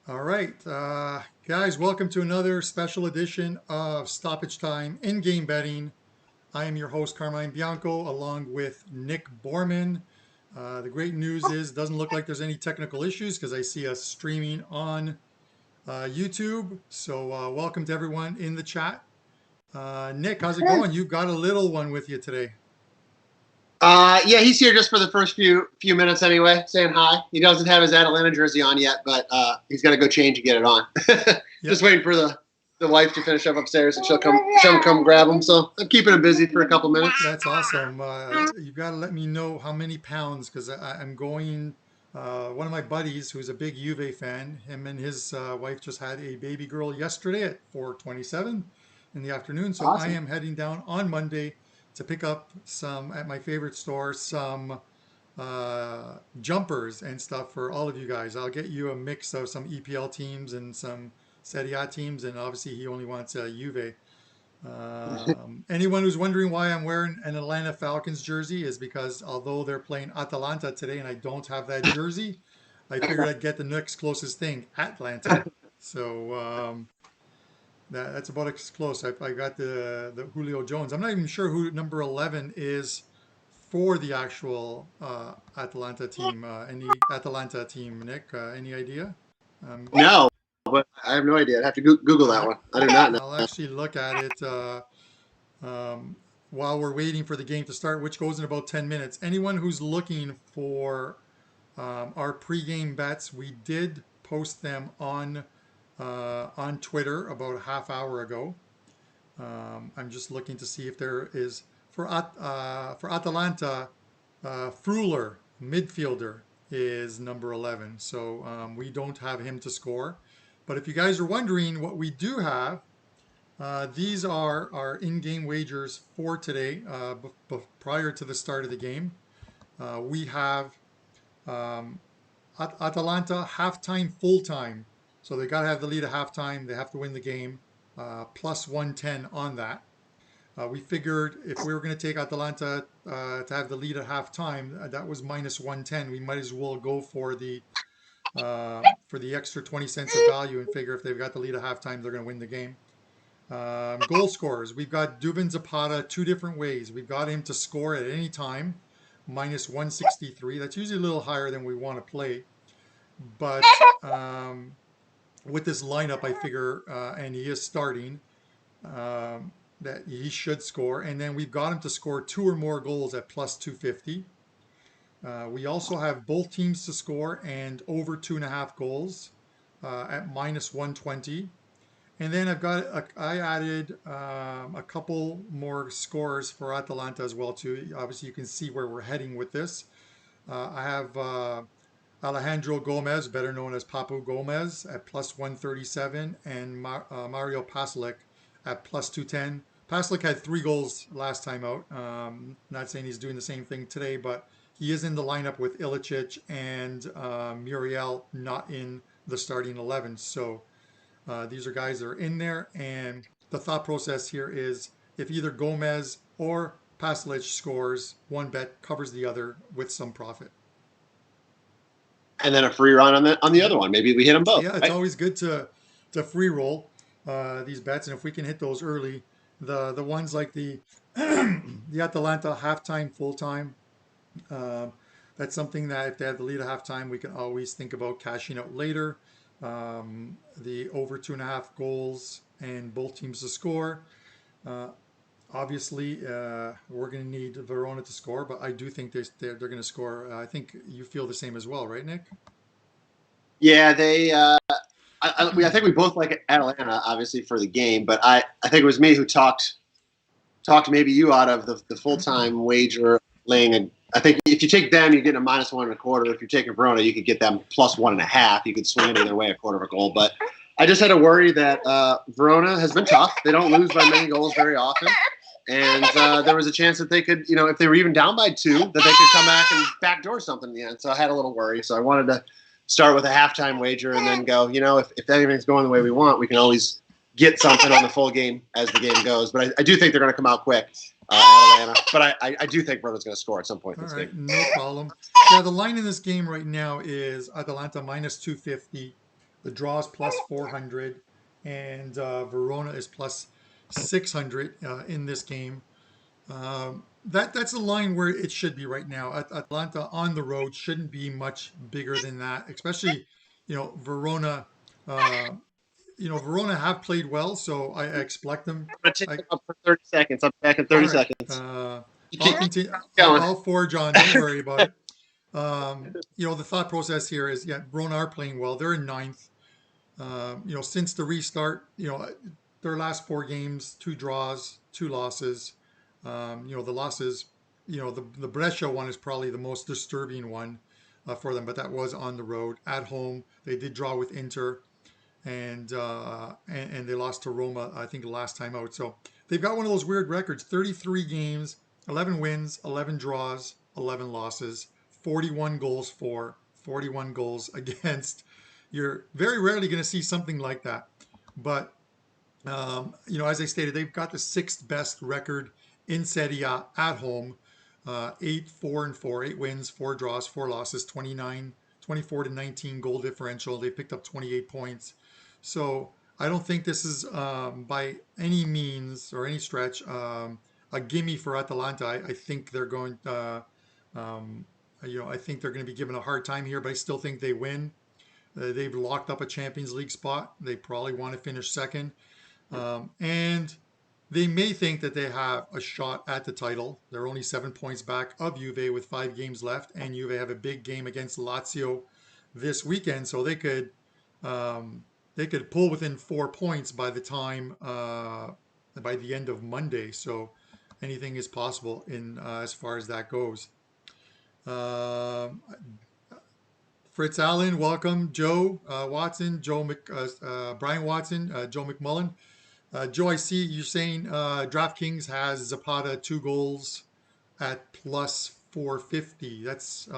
All right, guys, welcome to another special edition of Stoppage Time in-game betting. I am your host, Carmine Bianco, along with Nick Borrman. The great news is it doesn't look like there's any technical issues because I see us streaming on YouTube. So welcome to everyone in the chat. Nick, how's it going? You've got a little one with you today. Yeah, he's here just for the first few minutes anyway, saying hi. He doesn't have his Atalanta jersey on yet, but he's got to go change and get it on. Just waiting for the wife to finish up upstairs, and she'll come grab him. So I'm keeping him busy for a couple minutes. That's awesome. You got to let me know how many pounds because I'm going. One of my buddies, who's a big Juve fan, him and his wife just had a baby girl yesterday at 4:27 in the afternoon. So Awesome. I am heading down on Monday to pick up some at my favorite store, some jumpers and stuff for all of you guys. I'll get you a mix of some EPL teams and some Serie A teams, and obviously he only wants Juve. Anyone who's wondering why I'm wearing an Atlanta Falcons jersey is because although they're playing Atalanta today and I don't have that jersey, I figured I'd get the next closest thing, Atlanta. So that's about as close. I got the Julio Jones. I'm not even sure who number 11 is for the actual Atalanta team. Any Atalanta team, Nick? Any idea? No, but I have no idea. I'd have to Google that one. I do not know. I'll actually look at it while we're waiting for the game to start, which goes in about 10 minutes. Anyone who's looking for our pregame bets, we did post them on Twitter about a half hour ago. I'm just looking to see if there is for Atalanta, Fruler, midfielder, is number 11. So we don't have him to score. But if you guys are wondering what we do have, these are our in-game wagers for today prior to the start of the game. We have Atalanta halftime, full-time. So they got to have the lead at halftime. They have to win the game. Plus 110 on that. We figured if we were going to take Atalanta to have the lead at halftime, that was minus 110. We might as well go for the extra 20 cents of value and figure if they've got the lead at halftime, they're going to win the game. Goal scorers. We've got Dubin Zapata two different ways. We've got him to score at any time, minus 163. That's usually a little higher than we want to play. But with this lineup, I figure, and he is starting, that he should score. And then we've got him to score 2 or more goals at plus 250. We also have both teams to score and over 2.5 goals at minus 120. And then I added a couple more scores for Atalanta as well too. Obviously, you can see where we're heading with this. I have Alejandro Gomez, better known as Papu Gomez, at plus 137, and Mario Pasalic at plus 210. Pasalic had 3 goals last time out. Not saying he's doing the same thing today, but he is in the lineup with Ilicic and Muriel not in the starting 11. So these are guys that are in there. And the thought process here is if either Gomez or Pasalic scores, one bet covers the other with some profit. And then a free run on the other one. Maybe we hit them both. Yeah, it's always good to free roll these bets, and if we can hit those early, the ones like the the Atalanta halftime, full time, that's something that if they have the lead at halftime, we can always think about cashing out later. The over 2.5 goals and both teams to score. Obviously, we're going to need Verona to score, but I do think they're going to score. I think you feel the same as well, right, Nick? Yeah, they. I think we both like Atalanta, obviously, for the game, but I think it was me who talked maybe you out of the full-time wager laying. And I think if you take them, you're getting a minus 1.25. If you're taking Verona, you could get them plus 1.5. You could swing it either way, a quarter of a goal. But I just had to worry that Verona has been tough. They don't lose by many goals very often. And there was a chance that they could, if they were even down by 2, that they could come back and backdoor something in the end. So I had a little worry. So I wanted to start with a halftime wager and then go, if everything's going the way we want, we can always get something on the full game as the game goes. But I do think they're going to come out quick, Atalanta. But I do think Veronia's going to score at some point in All this right, game. no problem. Yeah, the line in this game right now is Atalanta minus 250. The draw is plus 400, and Verona is plus 600 in this game. That's the line where it should be right now. Atlanta on the road shouldn't be much bigger than that, especially, Verona. Uh, Verona have played well, so I expect them. I'm going to take I them up for 30 seconds. I'm back in All 30 right. seconds. I'll Keep continue. going. I'll forge on. Don't worry about it. The thought process here is, yeah, Verona are playing well. They're in ninth. Since the restart, their last four games, two draws, two losses. The losses, the Brescia one is probably the most disturbing one for them, but that was on the road. At home, they did draw with Inter, and they lost to Roma, I think, the last time out. So they've got one of those weird records: 33 games, 11 wins, 11 draws, 11 losses, 41 goals for, 41 goals against. You're very rarely going to see something like that. But as I stated, they've got the sixth best record in Serie A at home. 8-4-4, 8 wins, 4 draws, 4 losses, 24 to 19 goal differential. They picked up 28 points. So I don't think this is by any means or any stretch a gimme for Atalanta. I think they're going. Um, I think they're going to be given a hard time here, but I still think they win. They've locked up a Champions League spot. They probably want to finish second. And they may think that they have a shot at the title. They're only 7 points back of Juve with 5 games left, and Juve have a big game against Lazio this weekend, so um, they could pull within 4 points by the end of Monday. So anything is possible in as far as that goes. Um, Fritz Allen, welcome. Joe Watson, Brian Watson, Joe McMullen. Joe, I see you're saying DraftKings has Zapata 2 goals at plus 450. That's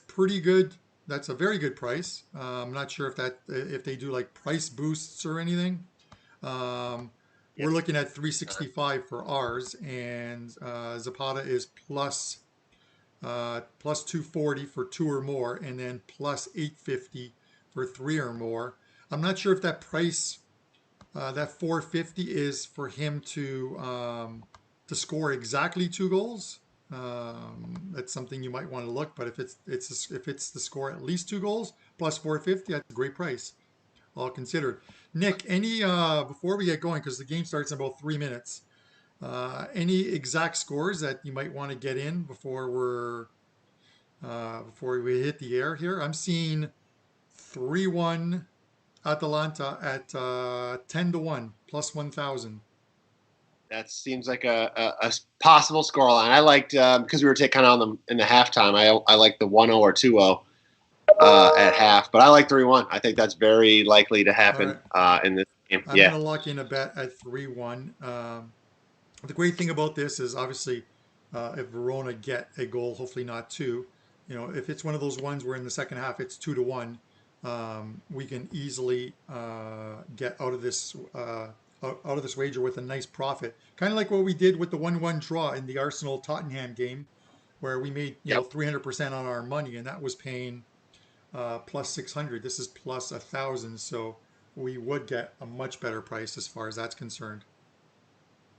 pretty good. That's a very good price. I'm not sure if they do like price boosts or anything. We're Yep. looking at 365 for ours, and Zapata is plus 240 for two or more, and then plus 850 for three or more. I'm not sure if that price, that 450, is for him to score exactly 2 goals. That's something you might want to look. But if it's to score at least 2 goals plus 450, that's a great price, all considered. Nick, any before we get going, because the game starts in about 3 minutes. Any exact scores that you might want to get in before we hit the air here? I'm seeing 3-1 Atalanta at 10 to 1 plus 1,000. That seems like a possible scoreline. I liked because we were kind of on them in the halftime. I like the 1-0 or 2-0 at half, but I like 3-1. I think that's very likely to All happen right, in this game. I'm Yeah. going to lock in a bet at 3-1. The great thing about this is obviously if Verona get a goal, hopefully not two. If it's one of those ones where in the second half it's 2 to 1, we can easily get out of this wager with a nice profit. Kind of like what we did with the 1-1 draw in the Arsenal Tottenham game, where we made Yep. 300% on our money, and that was paying plus 600. This is plus 1,000, so we would get a much better price as far as that's concerned.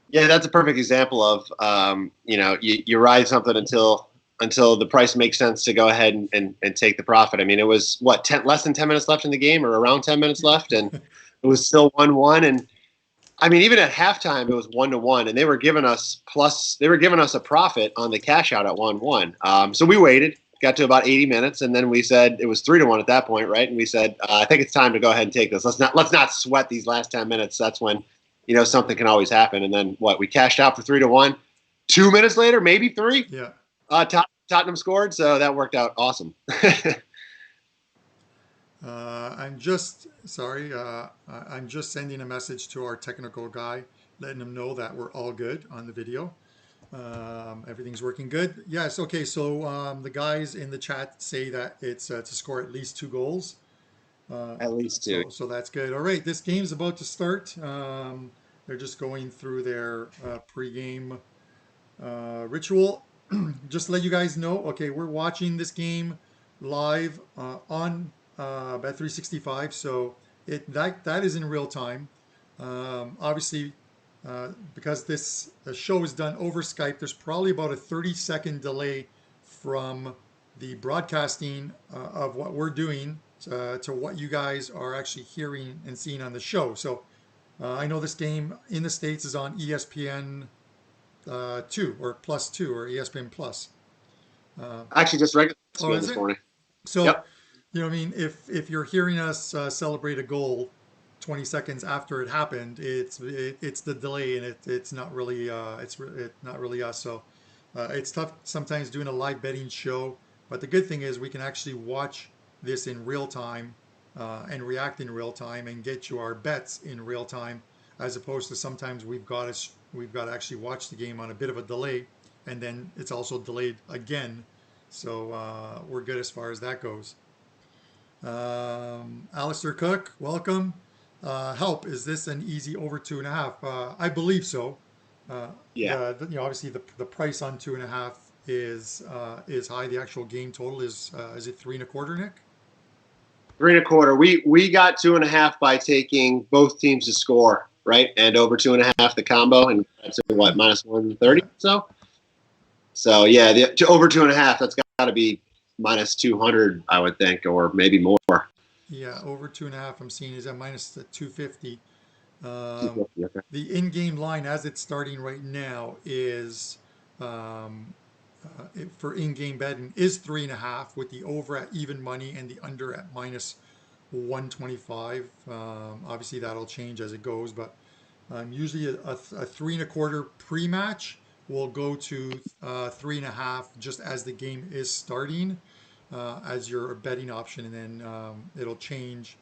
Yeah, that's a perfect example of you ride something until the price makes sense to go ahead and take the profit. I mean, it was what less than 10 minutes left in the game, or around 10 minutes left, and it was still 1-1. And I mean, even at halftime, it was 1-1, and they were giving us a profit on the cash out at 1-1. So we waited, got to about 80 minutes, and then we said it was 3-1 at that point, right? And we said, I think it's time to go ahead and take this. Let's not sweat these last 10 minutes. That's when something can always happen. And then we cashed out for 3-1. 2 minutes later, maybe three. Yeah. Tottenham scored, so that worked out awesome. I'm just sorry. I'm just sending a message to our technical guy, letting him know that we're all good on the video. Everything's working good. Yes. Okay. So the guys in the chat say that it's to score at least 2 goals. At least two. So that's good. All right, this game's about to start. They're just going through their pregame ritual. Just to let you guys know, okay, we're watching this game live on Bet365, so that is in real time. Obviously, because this show is done over Skype, there's probably about a 30-second delay from the broadcasting of what we're doing to what you guys are actually hearing and seeing on the show. So I know this game in the States is on ESPN 2 or plus 2 or ESPN Plus. Actually, just regular Oh, ESPN is this it? morning. So, Yep. you know, what I mean, if you're hearing us celebrate a goal 20 seconds after it happened, it's the delay and it's not really not really us. So it's tough sometimes doing a live betting show, but the good thing is we can actually watch this in real time and react in real time and get you our bets in real time, as opposed to sometimes we've got to actually watch the game on a bit of a delay, and then it's also delayed again. So we're good as far as that goes. Alistair Cook, welcome. Help, is this an easy over 2.5? I believe so. Yeah. Obviously the price on 2.5 is high. The actual game total is it 3.25, Nick? 3.25. We got 2.5 by taking both teams to score, right? And over 2.5 the combo, and that's what, minus 130. Yeah, So yeah, to over 2.5, that's got to be minus 200, I would think, or maybe more. yeah, over 2.5. I'm seeing is at minus the 250. Um, 250, okay. the in-game line as it's starting right now is um, for in-game betting is 3.5 with the over at even money and the under at minus 125. Obviously that'll change as it goes, but usually a 3.25 pre-match will go to 3.5 just as the game is starting as your betting option, and then it'll change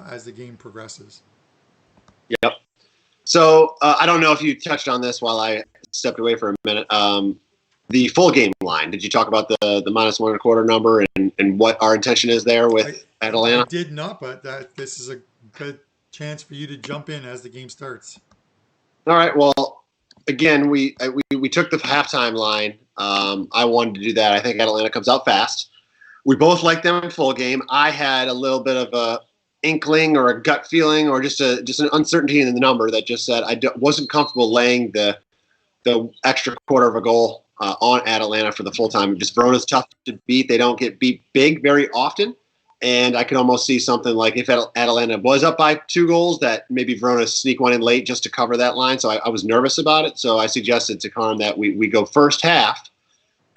as the game progresses. Yep. So I don't know if you touched on this while I stepped away for a minute. The full game line. Did you talk about the minus 1.25 number and what our intention is there I with I Atalanta? did not, but this is a good chance for you to jump in as the game starts. All right. Well, again, we took the halftime line. I wanted to do that. I think Atalanta comes out fast. We both like them in full game. I had a little bit of a inkling or a gut feeling or just an uncertainty in the number that just said wasn't comfortable laying the extra quarter of a goal on Atalanta for the full time. Just Verona's tough to beat. They don't get beat big very often. And I could almost see something like if Atalanta was up by 2 goals, that maybe Verona sneak one in late just to cover that line. So I was nervous about it. So I suggested to Carm that we go first half.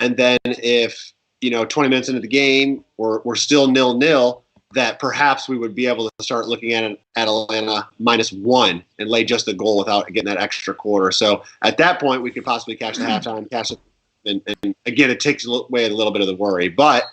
And then if, 20 minutes into the game, we're still 0-0, that perhaps we would be able to start looking at Atalanta -1 and lay just the goal without getting that extra quarter. So at that point, we could possibly catch the halftime, cash it. And again, it takes away a little bit of the worry. But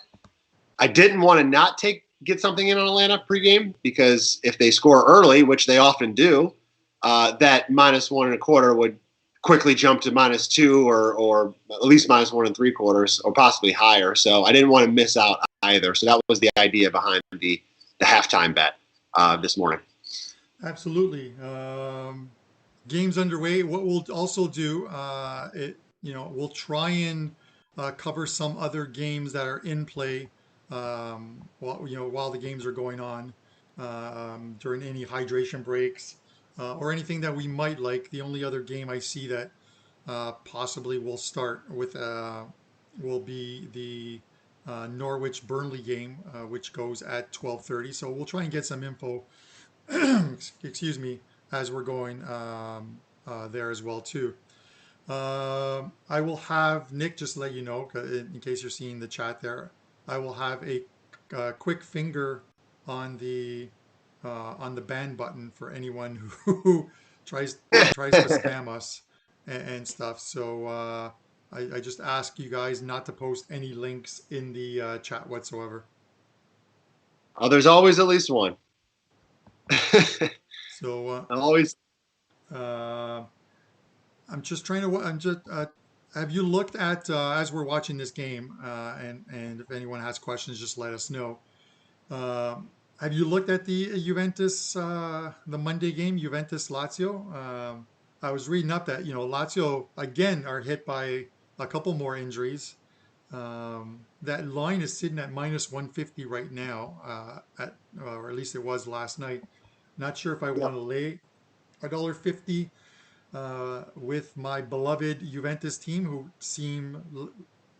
I didn't want to not get something in on Atlanta pregame because if they score early, which they often do, that -1.25 would quickly jump to -2 or at least -1.75 or possibly higher. So I didn't want to miss out either. So that was the idea behind the halftime bet this morning. Absolutely. Games underway. What we'll also do, we'll try and cover some other games that are in play while the games are going on during any hydration breaks or anything that we might like. The only other game I see that possibly will start with will be the Norwich Burnley game, which goes at 12:30. So we'll try and get some info excuse me, as we're going there as well too. I will have Nick just let you know, in case you're seeing the chat there. I will have a quick finger on the ban button for anyone who tries to spam us and stuff. So I just ask you guys not to post any links in the chat whatsoever. There's always at least one. So Always. uh, I'm just trying to. I'm just. Have you looked at as we're watching this game, and if anyone has questions, just let us know. Uh, Have you looked at the Juventus, the Monday game, Juventus Lazio? I was reading up that, Lazio again are hit by a couple more injuries. That line is sitting at minus 150 right now, or at least it was last night. Not sure if I Yep. want to lay $1.50 with my beloved Juventus team, who seem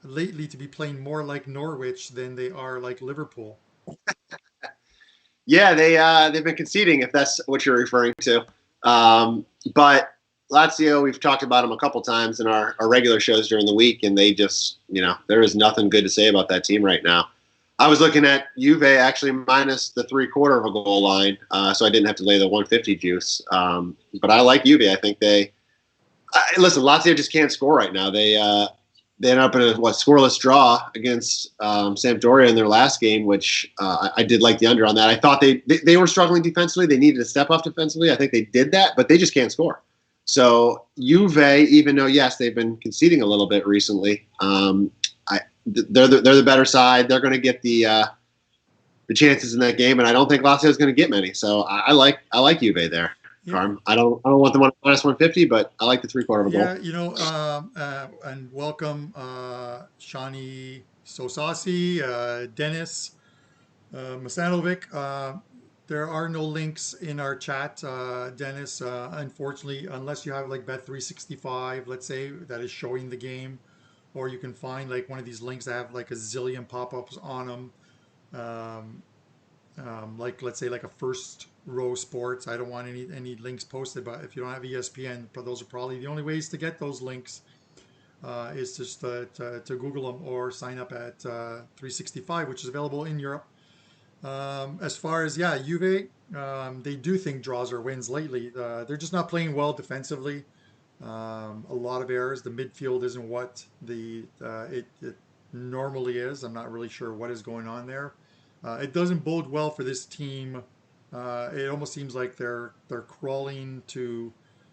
lately to be playing more like Norwich than they are like Liverpool. Yeah, they've been conceding, if that's what you're referring to. But Lazio, we've talked about them a couple times in our regular shows during the week, and they just, there is nothing good to say about that team right now. I was looking at Juve actually minus the 3/4 of a goal line, so I didn't have to lay the 150 juice. But I like Juve. I think listen. Lazio just can't score right now. They ended up in a scoreless draw against Sampdoria in their last game, which I did like the under on that. I thought they were struggling defensively. They needed to step up defensively. I think they did that, but they just can't score. So Juve, even though yes they've been conceding a little bit recently, they're the better side. They're going to get the chances in that game, and I don't think Lazio is going to get many. So I like Juve there. Yeah, Carm. I don't want them on minus 150, but I like the 3/4 of a goal. yeah, and welcome Shani Sosasi, Dennis Masanovic. There are no links in our chat, Dennis. Unfortunately, unless you have like Bet365, let's say, that is showing the game, or you can find like one of these links that have like a zillion pop-ups on them. Like let's say like a First Row Sports. I don't want any links posted, but if you don't have ESPN, but those are probably the only ways to get those links. Is just to Google them or sign up at 365, which is available in Europe. As far as Juve, they do think draws or wins lately. They're just not playing well defensively. A lot of errors. The midfield isn't what it normally is. I'm not really sure what is going on there. It doesn't bode well for this team. It almost seems like they're crawling to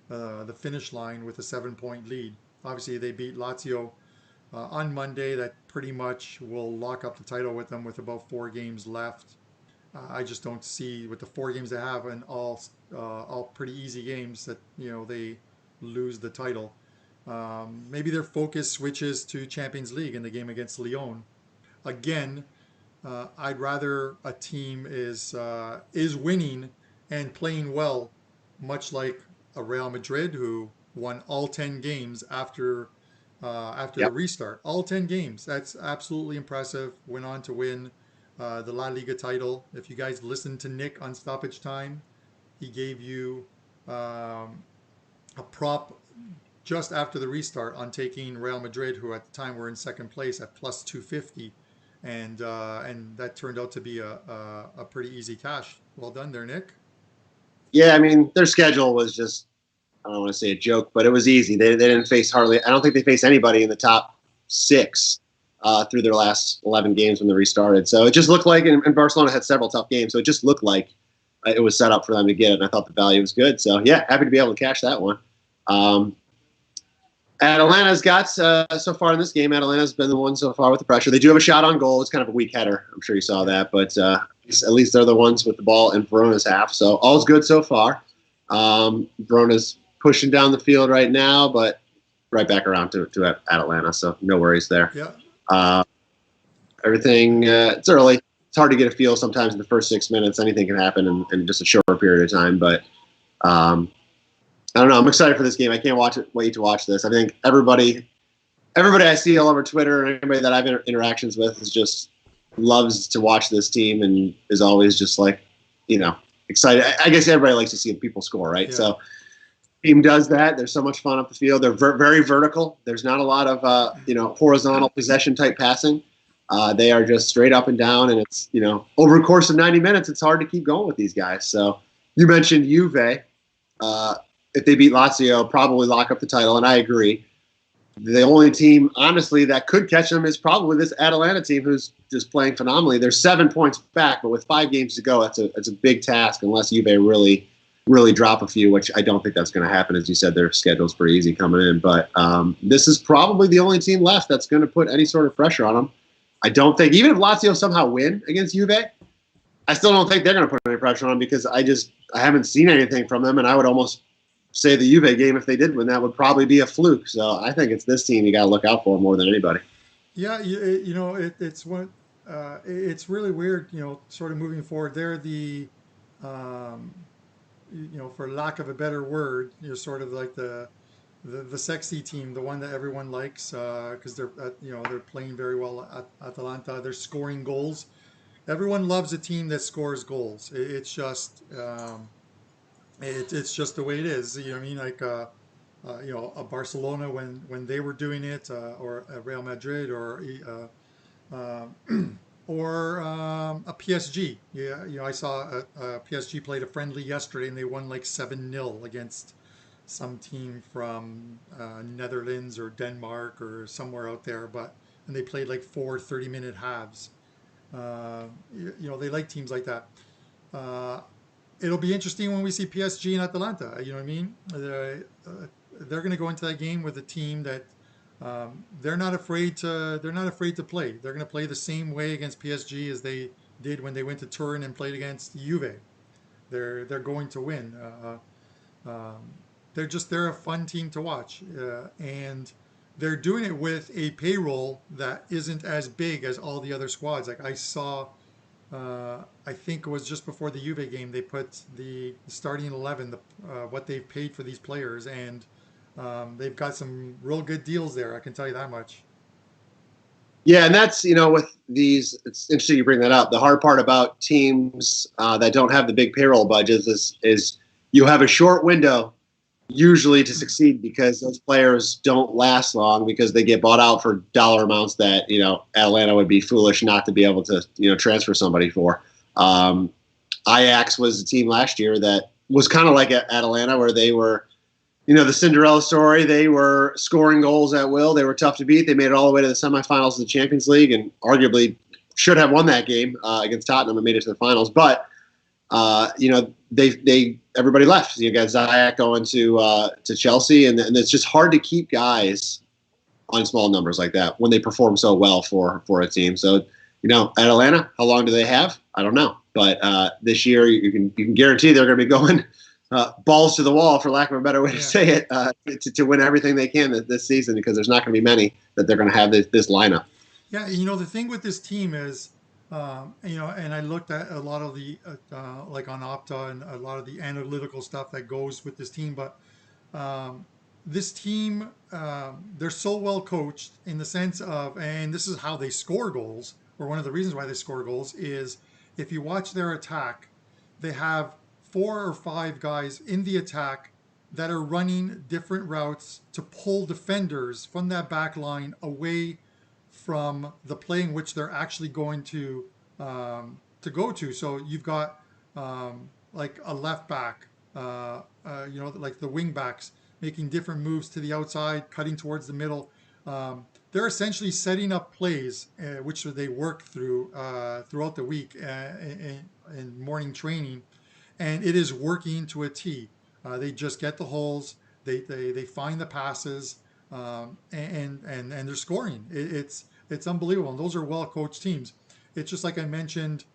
the finish line with a 7-point lead. Obviously, they beat Lazio on Monday. That pretty much will lock up the title with them with about 4 games left. I just don't see, with the 4 games they have and all pretty easy games, that they lose the title. Maybe their focus switches to Champions League in the game against Lyon. Again, I'd rather a team is winning and playing well, much like a Real Madrid, who won all 10 games after the Yep. restart. All 10 games. That's absolutely impressive. Went on to win the La Liga title. If you guys listened to Nick on Stoppage Time, he gave you a prop just after the restart on taking Real Madrid, who at the time were in second place, at plus 250. And that turned out to be a pretty easy cash. Well done there, Nick. Yeah, I mean, their schedule was just, I don't want to say a joke, but it was easy. They didn't face hardly, I don't think they faced anybody in the top 6 through their last 11 games when they restarted. So it just looked like, and Barcelona had several tough games, so it just looked like it was set up for them to get it, and I thought the value was good. So, yeah, happy to be able to cash that one. Atalanta's got, so far in this game, Atalanta's been the one so far with the pressure. They do have a shot on goal. It's kind of a weak header. I'm sure you saw that. But at least they're the ones with the ball in Verona's half. So all's good so far. Verona's pushing down the field right now, but right back around to Atalanta. So no worries there. Yeah. Everything, it's early. It's hard to get a feel sometimes in the first 6 minutes. Anything can happen in just a short period of time. But I don't know. I'm excited for this game. I can't wait to watch this. I think everybody I see all over Twitter and everybody that I've interactions with is just loves to watch this team and is always just like, excited. I guess everybody likes to see people score, right? Yeah. So team does that. There's so much fun up the field. They're very vertical. There's not a lot of horizontal possession type passing. They are just straight up and down, and it's over a course of 90 minutes, it's hard to keep going with these guys. So you mentioned Juve. If they beat Lazio, probably lock up the title, and I agree. The only team, honestly, that could catch them is probably this Atalanta team, who's just playing phenomenally. They're 7 points back, but with 5 games to go, that's a big task unless Juve really drop a few, which I don't think that's going to happen. As you said, their schedule's pretty easy coming in. But this is probably the only team left that's going to put any sort of pressure on them. I don't think, even if Lazio somehow win against Juve, I still don't think they're going to put any pressure on because I haven't seen anything from them, and I would almost say the Juve game, if they did win, that would probably be a fluke. So I think it's this team you got to look out for more than anybody. Yeah, it's what it's really weird. Sort of moving forward, they're um, for lack of a better word, you're sort of like the sexy team, the one that everyone likes because they're playing very well at Atalanta. They're scoring goals. Everyone loves a team that scores goals. It's just it's just the way it is. You know what I mean? Like a Barcelona when they were doing it, or a Real Madrid, or a PSG. Yeah, I saw a PSG played a friendly yesterday and they won like 7-0 against some team from Netherlands or Denmark or somewhere out there. And they played like 4 30-minute halves. They like teams like that. Uh, it'll be interesting when we see PSG and Atalanta. You know what I mean? They're going to go into that game with a team that they're not afraid to. They're not afraid to play. They're going to play the same way against PSG as they did when they went to Turin and played against Juve. They're going to win. They're a fun team to watch, and they're doing it with a payroll that isn't as big as all the other squads. Like I saw I think it was just before the Juve game, they put the starting 11, what they've paid for these players, and they've got some real good deals there. I can tell you that much. Yeah, and that's with these. It's interesting you bring that up. The hard part about teams that don't have the big payroll budgets is you have a short window usually to succeed because those players don't last long because they get bought out for dollar amounts that Atlanta would be foolish not to be able to transfer somebody for. Ajax was a team last year that was kind of like Atlanta where they were the Cinderella story. They were scoring goals at will. They were tough to beat. They made it all the way to the semifinals of the Champions League and arguably should have won that game against Tottenham and made it to the finals. But they everybody left. You got Ziyech going to Chelsea, and it's just hard to keep guys on small numbers like that when they perform so well for a team. So at Atlanta, how long do they have? I don't know, but this year you can guarantee they're going to be going balls to the wall, for lack of a better way to say it, to win everything they can this season because there's not going to be many that they're going to have this lineup. Yeah, the thing with this team is, and I looked at a lot of the like on Opta and a lot of the analytical stuff that goes with this team, but this team, they're so well coached in the sense of, and this is how they score goals, or one of the reasons why they score goals is if you watch their attack, they have 4 or 5 guys in the attack that are running different routes to pull defenders from that back line away from the play in which they're actually going to go to. So you've got like a left back, like the wing backs making different moves to the outside, cutting towards the middle. They're essentially setting up plays which they work through throughout the week in morning training, and it is working to a T. They just get the holes, they find the passes, and they're scoring. It's unbelievable. And those are well coached teams. It's just like I mentioned,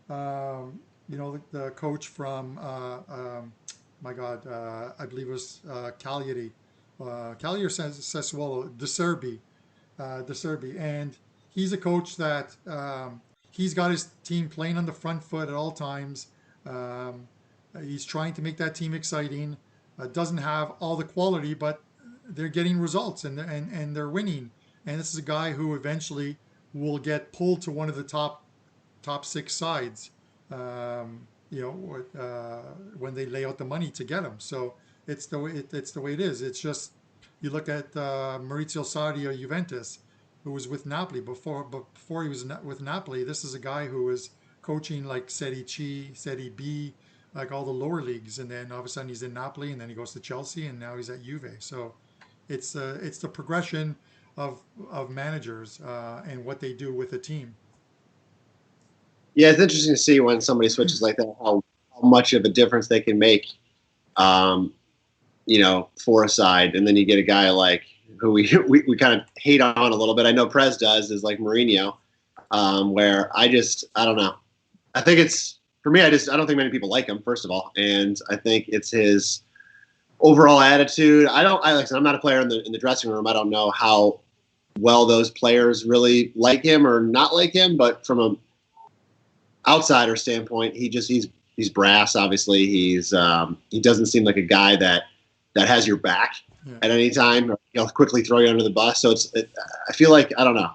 the coach from my God, I believe it was Cagliari, Cagliari Sassuolo, De Serbi, and he's a coach that he's got his team playing on the front foot at all times. Um, he's trying to make that team exciting. Doesn't have all the quality, but they're getting results and they're winning. And this is a guy who eventually will get pulled to one of the top 6 sides. When they lay out the money to get him. So it's the way it is. It's just you look at Maurizio Sarri of Juventus, who was with Napoli before he was with Napoli. This is a guy who was coaching like Serie C, Serie B, like all the lower leagues, and then all of a sudden he's in Napoli, and then he goes to Chelsea, and now he's at Juve. So it's the progression of managers and what they do with a team. Yeah, it's interesting to see when somebody switches like that, how much of a difference they can make, for a side. And then you get a guy like who we kind of hate on a little bit. I know Prez does, is like Mourinho, where I don't know. I think it's for me, I don't think many people like him, first of all, and I think it's his overall attitude. Like I said, I'm not a player in the dressing room. I don't know how well those players really like him or not like him, but from an outsider standpoint, he's brass. Obviously, he doesn't seem like a guy that has your back at any time. Or he'll quickly throw you under the bus. So I feel like, I don't know.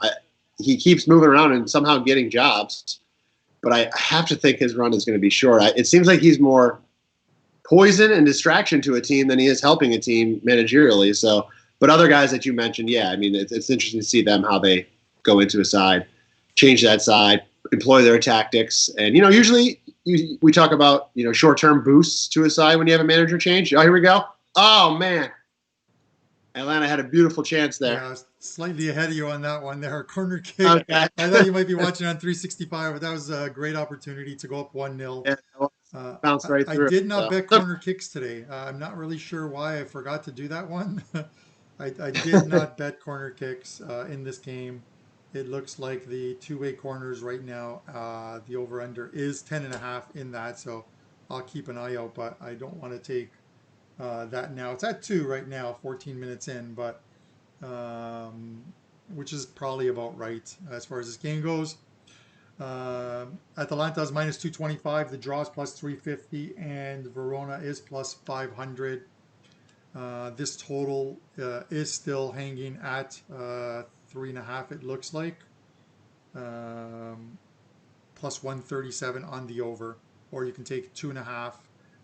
He keeps moving around and somehow getting jobs, but I have to think his run is going to be short. It seems like he's more poison and distraction to a team than he is helping a team managerially. So, but other guys that you mentioned, yeah, I mean, it's interesting to see them, how they go into a side, change that side, employ their tactics. And, usually we talk about, short-term boosts to a side when you have a manager change. Oh, here we go. Oh, man. Atlanta had a beautiful chance there. Yeah, I was slightly ahead of you on that one there. Corner kick. Okay. I thought you might be watching on 365, but that was a great opportunity to go up 1-0. Yeah, bounced right through. I did not bet corner kicks today. I'm not really sure why I forgot to do that one. I did not bet corner kicks in this game. It looks like the two-way corners right now, the over-under is 10.5 in that, so I'll keep an eye out, but I don't want to take that now. It's at 2 right now, 14 minutes in, but which is probably about right as far as this game goes. Atalanta is minus 225, the draw is plus 350, and Verona is plus 500. This total is still hanging at 3.5, it looks like. Plus 137 on the over, or you can take 2.5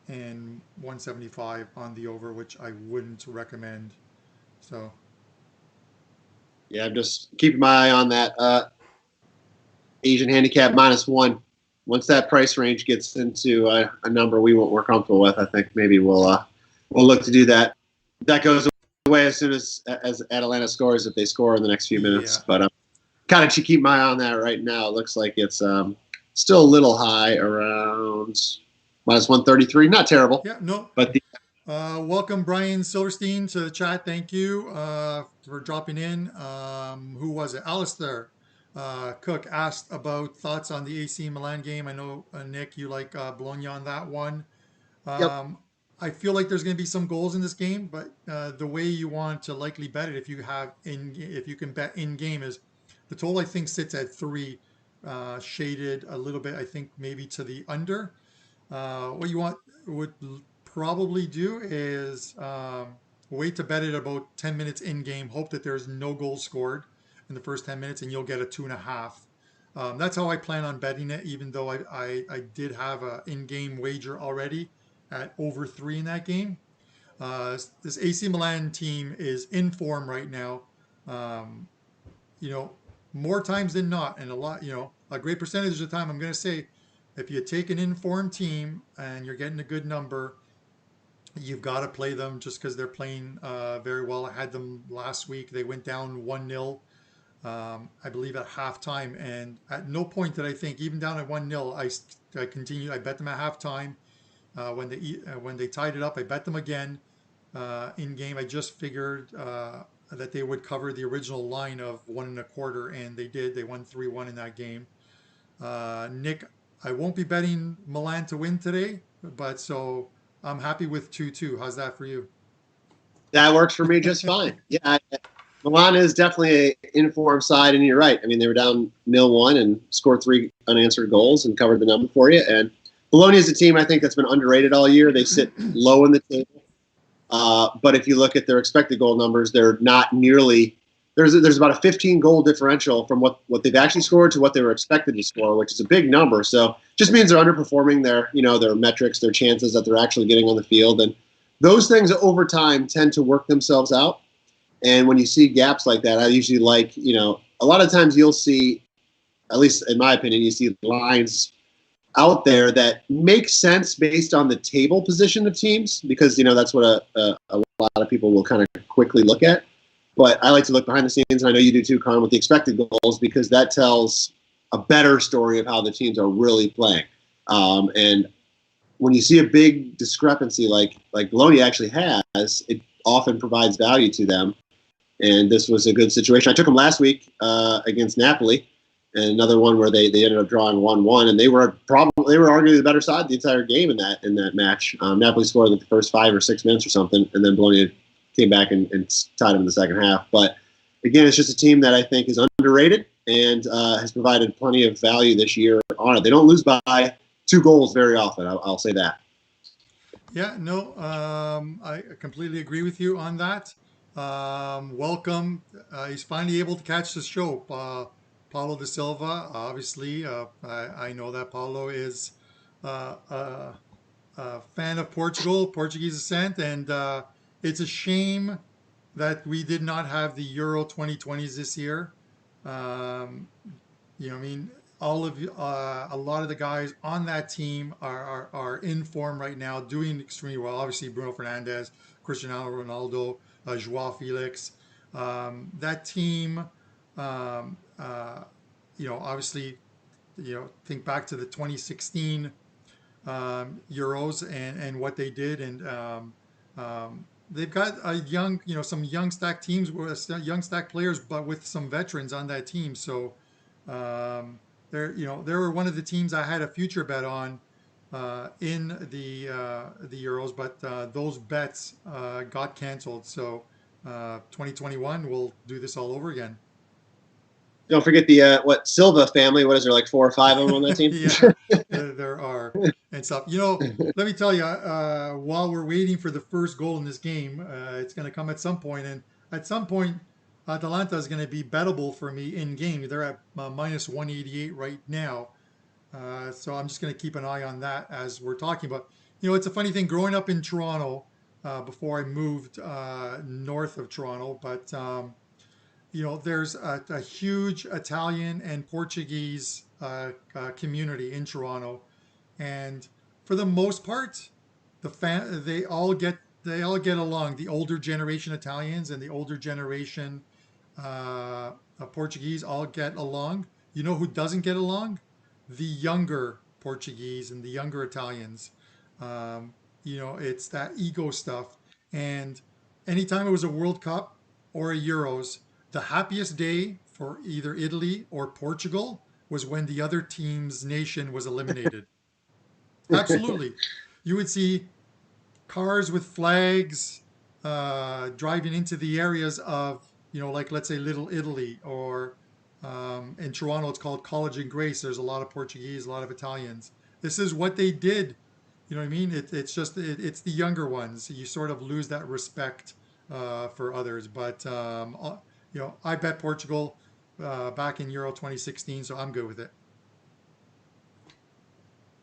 and 175 on the over, which I wouldn't recommend. So yeah, I'm just keeping my eye on that Asian handicap -1. Once that price range gets into a number we're comfortable with, I think maybe we'll look to do that. That goes away as soon as Atalanta scores, if they score in the next few minutes. Yeah. But I'm kind of keep my eye on that right now. It looks like it's still a little high, around -133. Not terrible. Yeah, no. But welcome, Brian Silverstein, to the chat. Thank you for dropping in. Who was it? Alistair Cook asked about thoughts on the AC Milan game. I know, Nick, you like Bologna on that one. Yep. I feel like there's going to be some goals in this game, but the way you want to likely bet it, if you can bet in game, is the total I think sits at 3, shaded a little bit. I think maybe to the under. What you would probably do is wait to bet it about 10 minutes in game. Hope that there's no goal scored in the first 10 minutes, and you'll get a 2.5. That's how I plan on betting it, even though I did have an in-game wager already at over 3 in that game. This AC Milan team is in form right now. More times than not, and a great percentage of the time, I'm going to say, if you take an informed team and you're getting a good number, you've got to play them just because they're playing very well. I had them last week. They went down 1-0, I believe, at halftime. And at no point did I think, even down at 1-0, I continued. I bet them at halftime. When they tied it up, I bet them again in game. I just figured that they would cover the original line of 1.25, and they did. They won 3-1 in that game. Nick, I won't be betting Milan to win today, but so I'm happy with 2-2. How's that for you? That works for me just fine. Yeah, Milan is definitely an informed side, and you're right. I mean, they were down 0-1 and scored 3 unanswered goals and covered the number for you. And Bologna is a team I think that's been underrated all year. They sit low in the table, but if you look at their expected goal numbers, they're not nearly. There's about a 15 goal differential from what they've actually scored to what they were expected to score, which is a big number. So just means they're underperforming their metrics, their chances that they're actually getting on the field, and those things over time tend to work themselves out. And when you see gaps like that, I usually like, a lot of times you'll see, at least in my opinion, you see lines out there that make sense based on the table position of teams, because that's what a lot of people will kind of quickly look at. But I like to look behind the scenes, and I know you do too, Con, with the expected goals, because that tells a better story of how the teams are really playing. And when you see a big discrepancy like Bologna actually has, it often provides value to them. And this was a good situation. I took them last week against Napoli, and another one where they ended up drawing 1-1, and they were they were arguably the better side the entire game in that match. Napoli scored in the first 5 or 6 minutes or something, and then Bologna came back and tied them in the second half. But again, it's just a team that I think is underrated and has provided plenty of value this year on it. They don't lose by 2 goals very often. I'll say that. Yeah, no, I completely agree with you on that. Welcome. He's finally able to catch the show. Paulo da Silva, obviously, I know that Paulo is a fan of Portugal, Portuguese descent, and it's a shame that we did not have the Euro 2020s this year. Um, I mean, a lot of the guys on that team are in form right now, doing extremely well. Obviously, Bruno Fernandes, Cristiano Ronaldo, Joao Felix. That team, um, uh, obviously, think back to the 2016 Euros and what they did, and they've got a young, some young stack teams with young stack players, but with some veterans on that team. So they were one of the teams I had a future bet on in the Euros, but those bets got canceled. So 2021, we'll do this all over again. Don't forget the Silva family. What is there, like 4 or 5 of them on that team? Yeah, there are and stuff. Let me tell you, while we're waiting for the first goal in this game, it's going to come at some point, and at some point, Atalanta is going to be bettable for me in game. They're at minus 188 right now, so I'm just going to keep an eye on that as we're talking about. It's a funny thing growing up in Toronto before I moved north of Toronto, but there's a huge Italian and Portuguese community in Toronto, and for the most part, they all get along. The older generation Italians and the older generation Portuguese all get along. You know who doesn't get along? The younger Portuguese and the younger Italians. It's that ego stuff. And anytime it was a World Cup or a Euros, the happiest day for either Italy or Portugal was when the other team's nation was eliminated. Absolutely. You would see cars with flags driving into the areas of, like let's say Little Italy, or in Toronto, it's called College and Grace. There's a lot of Portuguese, a lot of Italians. This is what they did. You know what I mean? It's just, it's the younger ones. You sort of lose that respect for others. But, I bet Portugal back in Euro 2016, so I'm good with it.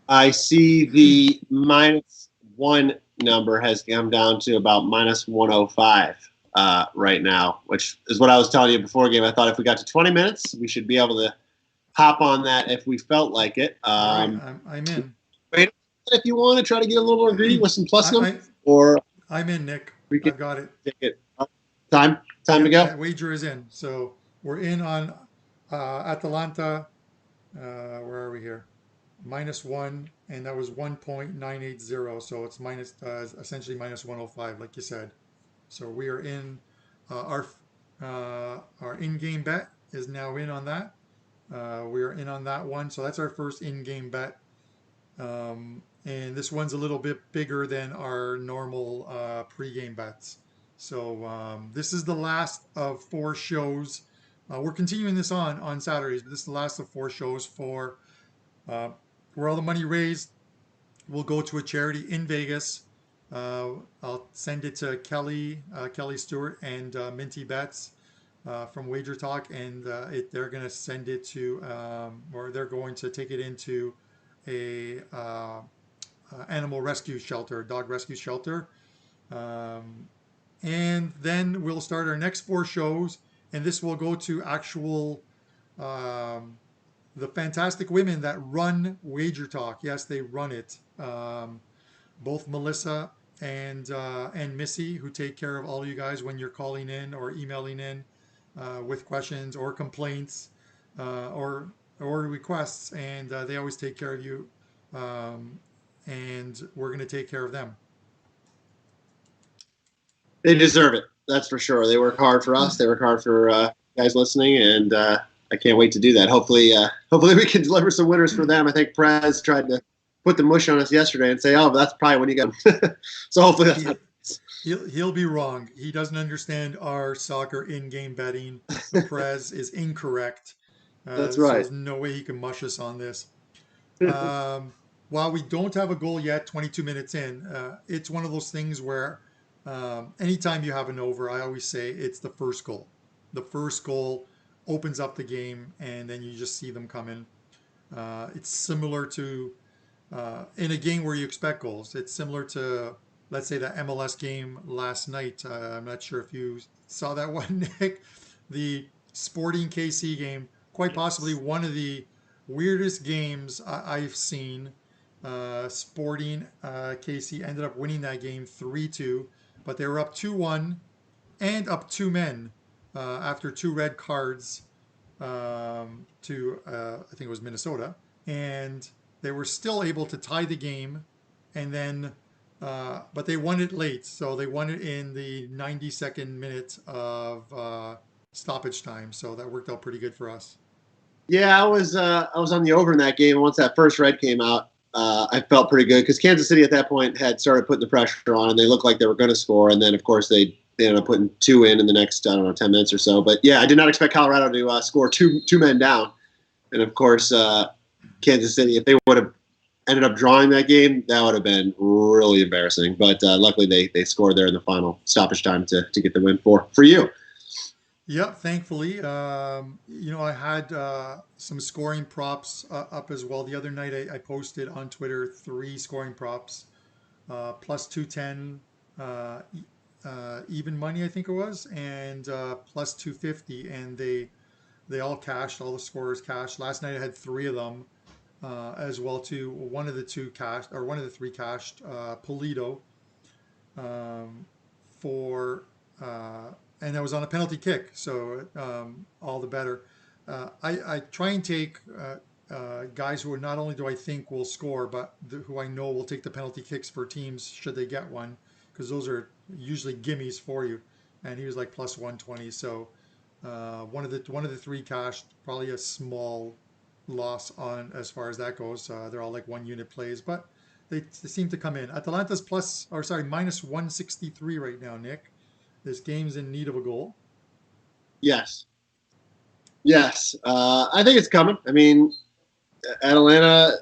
I see the -1 number has come down to about -105 right now, which is what I was telling you before game. I thought if we got to 20 minutes, we should be able to hop on that if we felt like it. All right, I'm in. Wait, if you want to try to get a little more greedy with some plus I, or I'm in, Nick. we can I've got it. take it. Time to go. That wager is in. So we're in on Atalanta. Where are we here? -1, and that was 1.980. So it's essentially -105, like you said. So we are in. Our in-game bet is now in on that. We are in on that one. So that's our first in-game bet. And this one's a little bit bigger than our normal pre-game bets. So this is the last of 4 shows. We're continuing this on Saturdays, but this is the last of 4 shows for where all the money raised will go to a charity in Vegas. I'll send it to Kelly Stewart, and Minty Betts from WagerTalk, and they're going to send it to, or they're going to take it into a animal rescue shelter, dog rescue shelter. And then we'll start our next 4 shows, and this will go to actual the fantastic women that run WagerTalk. Yes, they run it. Both Melissa and Missy, who take care of all you guys when you're calling in or emailing in with questions or complaints or requests, and they always take care of you. And we're going to take care of them. They deserve it. That's for sure. They work hard for us. They work hard for guys listening, and I can't wait to do that. Hopefully we can deliver some winners for them. I think Prez tried to put the mush on us yesterday and say, "Oh, that's probably when you got." So hopefully that's He not. he'll be wrong. He doesn't understand our soccer in-game betting. The Prez is incorrect. That's So right. there's no way he can mush us on this. Um, while we don't have a goal yet, 22 minutes in, it's one of those things where anytime you have an over, I always say it's the first goal. The first goal opens up the game, and then you just see them come in. It's similar to in a game where you expect goals. It's similar to, let's say, the MLS game last night. I'm not sure if you saw that one, Nick. The Sporting KC game, quite possibly Yes. one of the weirdest games I've seen. Sporting KC ended up winning that game 3-2, but they were up 2-1 and up two men after two red cards to I think it was Minnesota, and they were still able to tie the game, and then but they won it late, so they won it in the 92nd minute of stoppage time, so that worked out pretty good for us. Yeah, I was on the over in that game. Once that first red came out, I felt pretty good because Kansas City at that point had started putting the pressure on, and they looked like they were going to score. And then, of course, they ended up putting two in the next, I don't know, 10 minutes or so. But yeah, I did not expect Colorado to score two men down. And of course, Kansas City, if they would have ended up drawing that game, that would have been really embarrassing. But luckily, they scored there in the final stoppage time to get the win for you. Yeah, thankfully, I had some scoring props up as well. The other night, I posted on Twitter three scoring props, plus 210, even money, I think it was, and plus 250, and they all cashed. All the scorers cashed. Last night, I had three of them as well too. One of the two cashed, or one of the three cashed. Polito um, for and that was on a penalty kick, so all the better. I try and take guys who are not only do I think will score, but who I know will take the penalty kicks for teams should they get one, because those are usually gimmies for you. And he was like plus 120, so one of the three cashed, probably a small loss on as far as that goes. They're all like one unit plays, but they seem to come in. Atalanta's plus, or sorry, minus 163 right now, Nick. This game's in need of a goal. Yes. Yes. I think it's coming. I mean, Atlanta,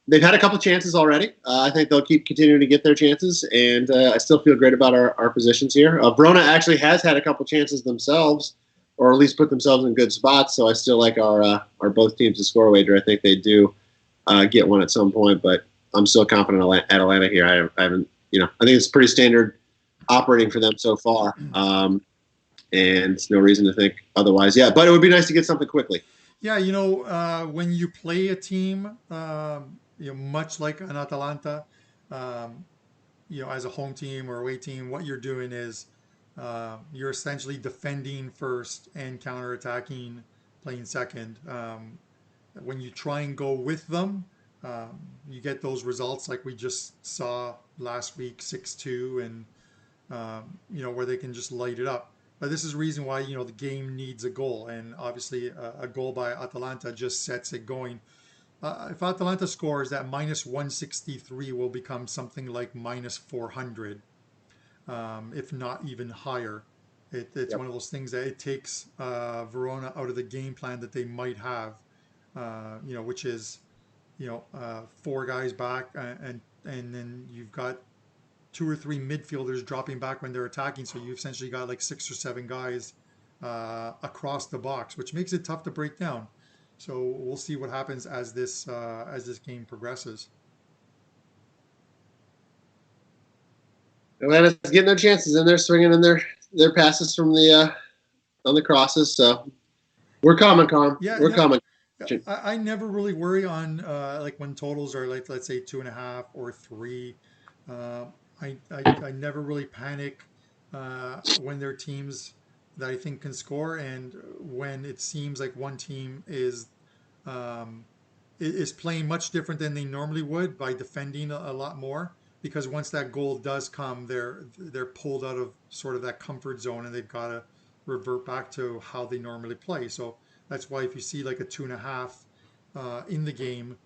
they've had a couple chances already. I think they'll keep continuing to get their chances, and I still feel great about our positions here. Verona actually has had a couple chances themselves, or at least put themselves in good spots. So I still like our both teams to score wager. I think they do get one at some point, but I'm still confident at Atlanta here. I haven't, I think it's pretty standard operating for them so far, and no reason to think otherwise. Yeah, but it would be nice to get something quickly. Yeah, when you play a team, much like an Atalanta, um, as a home team or away team, what you're doing is you're essentially defending first and counterattacking, playing second. When you try and go with them, you get those results like we just saw last week, 6-2, and where they can just light it up. But this is the reason why the game needs a goal, and obviously a goal by Atalanta just sets it going. If Atalanta scores, that minus 163 will become something like minus 400, if not even higher. It's Yep. one of those things that it takes Verona out of the game plan that they might have, which is four guys back, and then you've got two or three midfielders dropping back when they're attacking. So you've essentially got like six or seven guys across the box, which makes it tough to break down. So we'll see what happens as this game progresses. Atlanta's getting their chances, and they're swinging in their passes from the on the crosses. So we're coming, Carm. Yeah, We're coming. I never really worry on like when totals are like, let's say 2.5 or 3. Uh, I never really panic when there are teams that I think can score, and when it seems like one team um, is playing much different than they normally would by defending a lot more. Because once that goal does come, they're pulled out of sort of that comfort zone, and they've got to revert back to how they normally play. So that's why if you see like a 2.5 in the game,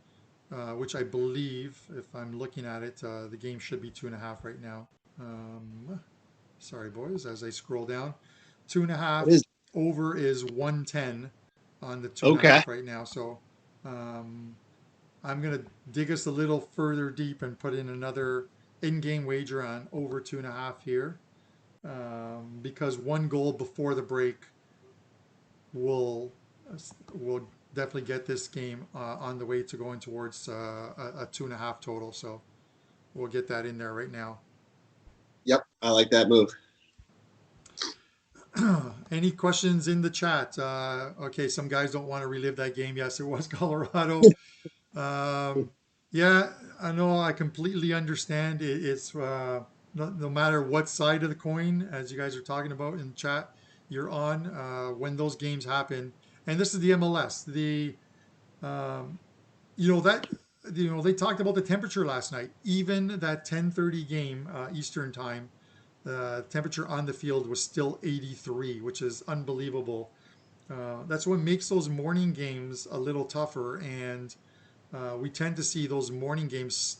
which I believe, if I'm looking at it, the game should be 2.5 right now. Sorry, boys, as I scroll down. Two and a It half is over is 110 on the two and a okay. half right now. So um, I'm going to dig us a little further deep and put in another in-game wager on over 2.5 here, because one goal before the break will will definitely get this game on the way to going towards a 2.5 total. So we'll get that in there right now. Yep, I like that move. Any questions in the chat? Okay, some guys don't want to relive that game. Yes, it was Colorado. Um, yeah, I know. I completely understand. It's no matter what side of the coin, as you guys are talking about in the chat, you're on when those games happen. And this is the MLS. Um, you know that they talked about the temperature last night. Even that 10:30 game Eastern time, the temperature on the field was still 83, which is unbelievable. That's what makes those morning games a little tougher, and we tend to see those morning games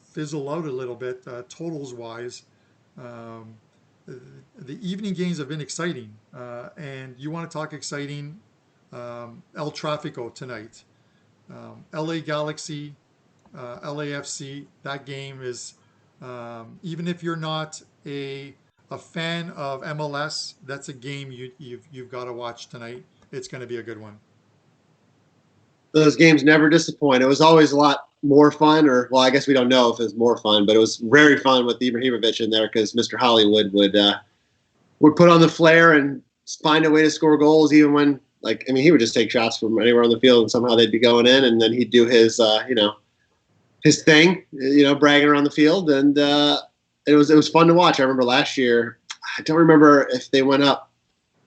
fizzle out a little bit, totals wise. Um, the evening games have been exciting, and you want to talk exciting? El Tráfico tonight, LA Galaxy, LAFC. That game is, even if you're not a fan of MLS, that's a game you've got to watch tonight. It's going to be a good one. Those games never disappoint. It was always a lot more fun, or well, I guess we don't know if it was more fun, but it was very fun with Ibrahimovic in there because Mr. Hollywood would put on the flair and find a way to score goals, even when he would just take shots from anywhere on the field and somehow they'd be going in, and then he'd do his his thing, bragging around the field, and it was fun to watch. I remember last year. I don't remember if they went up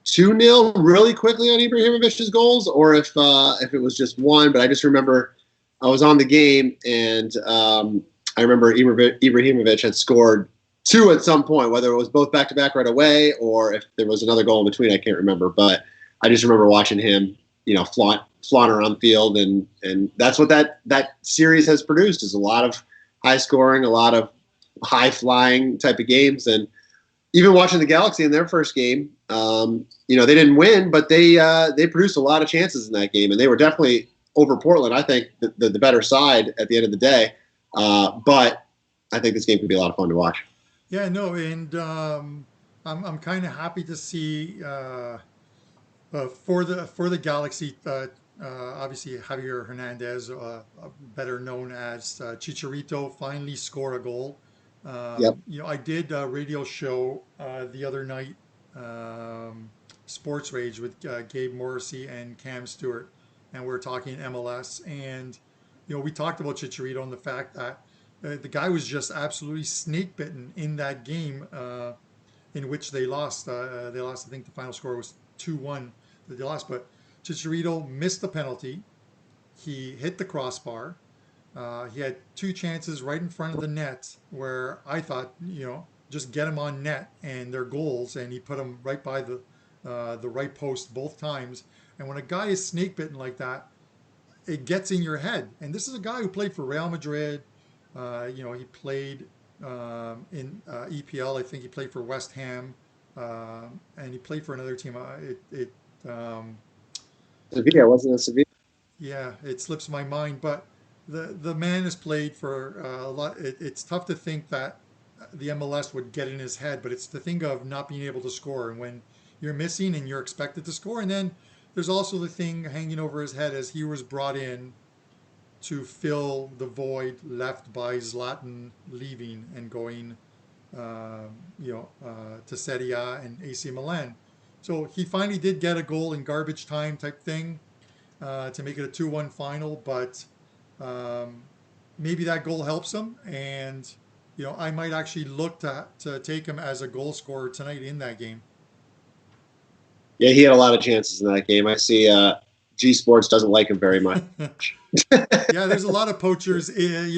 2-0 really quickly on Ibrahimovic's goals, or if it was just one. But I just remember I was on the game, and I remember Ibrahimovic had scored two at some point, whether it was both back to back right away or if there was another goal in between. I can't remember, but I just remember watching him, flaunt around the field, and that's what that series has produced is a lot of high scoring, a lot of high flying type of games, and even watching the Galaxy in their first game, they didn't win, but they produced a lot of chances in that game, and they were definitely over Portland. I think the better side at the end of the day, but I think this game could be a lot of fun to watch. Yeah, no, and I'm kind of happy to see for the Galaxy. Obviously, Javier Hernandez, better known as Chicharito, finally score a goal. Yep. I did a radio show the other night, Sports Rage, with Gabe Morrissey and Cam Stewart, and we were talking MLS, and we talked about Chicharito and the fact that the guy was just absolutely snake bitten in that game in which they lost. They lost. I think the final score was 2-1 that they lost, but Chicharito missed the penalty. He hit the crossbar. He had two chances right in front of the net where I thought, just get him on net and their goals, and he put them right by the right post both times. And when a guy is snake bitten like that, it gets in your head. And this is a guy who played for Real Madrid. He played in EPL. I think he played for West Ham, and he played for another team. Um, Sevilla, wasn't it Sevilla? yeah, it slips my mind, but the man has played for a lot. It's tough to think that the MLS would get in his head, but it's the thing of not being able to score, and when you're missing and you're expected to score, and then there's also the thing hanging over his head as he was brought in to fill the void left by Zlatan leaving and going, to Serie A and AC Milan. So he finally did get a goal in garbage time type thing to make it a 2-1 final, but um, maybe that goal helps him, and I might actually look to take him as a goal scorer tonight in that game. Yeah, he had a lot of chances in that game. I see G Sports doesn't like him very much. Yeah, there's a lot of poachers, in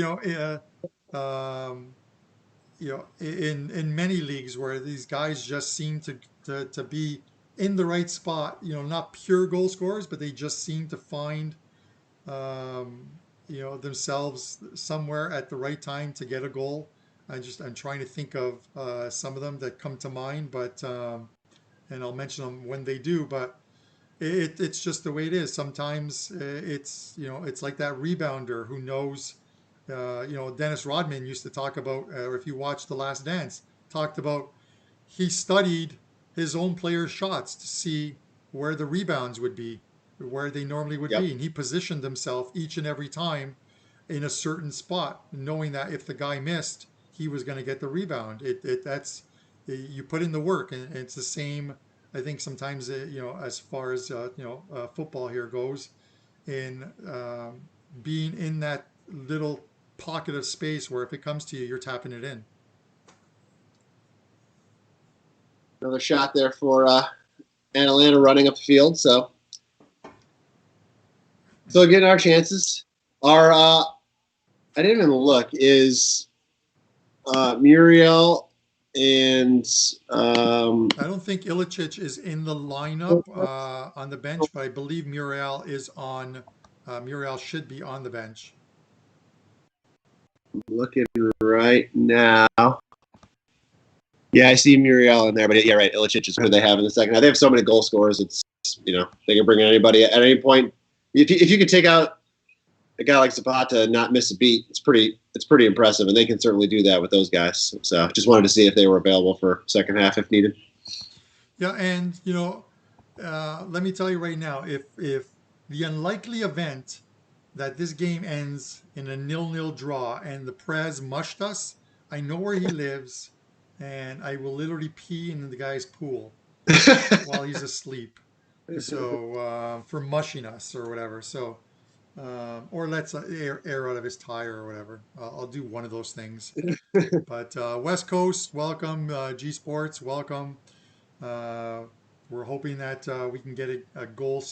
many leagues where these guys just seem to be in the right spot. Not pure goal scorers, but they just seem to find, um, themselves somewhere at the right time to get a goal. I'm trying to think of some of them that come to mind, but and I'll mention them when they do. But it's just the way it is. Sometimes it's like that rebounder who knows. Dennis Rodman used to talk about, or if you watch The Last Dance, talked about he studied his own players' shots to see where the rebounds would be, where they normally would Yep. be, and he positioned himself each and every time in a certain spot, knowing that if the guy missed, he was going to get the rebound. That's you put in the work, and it's the same. I think sometimes as far as football here goes, in being in that little pocket of space where if it comes to you, you're tapping it in. Another shot there for Atalanta running up the field. So again, our chances are. I didn't even look. Is Muriel and I don't think Ilicic is in the lineup on the bench, but I believe Muriel is on. Muriel should be on the bench. looking right now. Yeah, I see Muriel in there, but yeah, right. Ilicic is who they have in the second half. They have so many goal scorers. It's they can bring in anybody at any point. If you could take out a guy like Zapata and not miss a beat, it's pretty impressive, and they can certainly do that with those guys. So just wanted to see if they were available for second half if needed. Yeah, and let me tell you right now, if the unlikely event that this game ends in a 0-0 draw and the Prez mushed us, I know where he lives, and I will literally pee in the guy's pool while he's asleep. So for mushing us or whatever. So or lets air out of his tire or whatever. I'll do one of those things. But West Coast, welcome. G Sports, welcome. Uh, we're hoping that we can get a goal.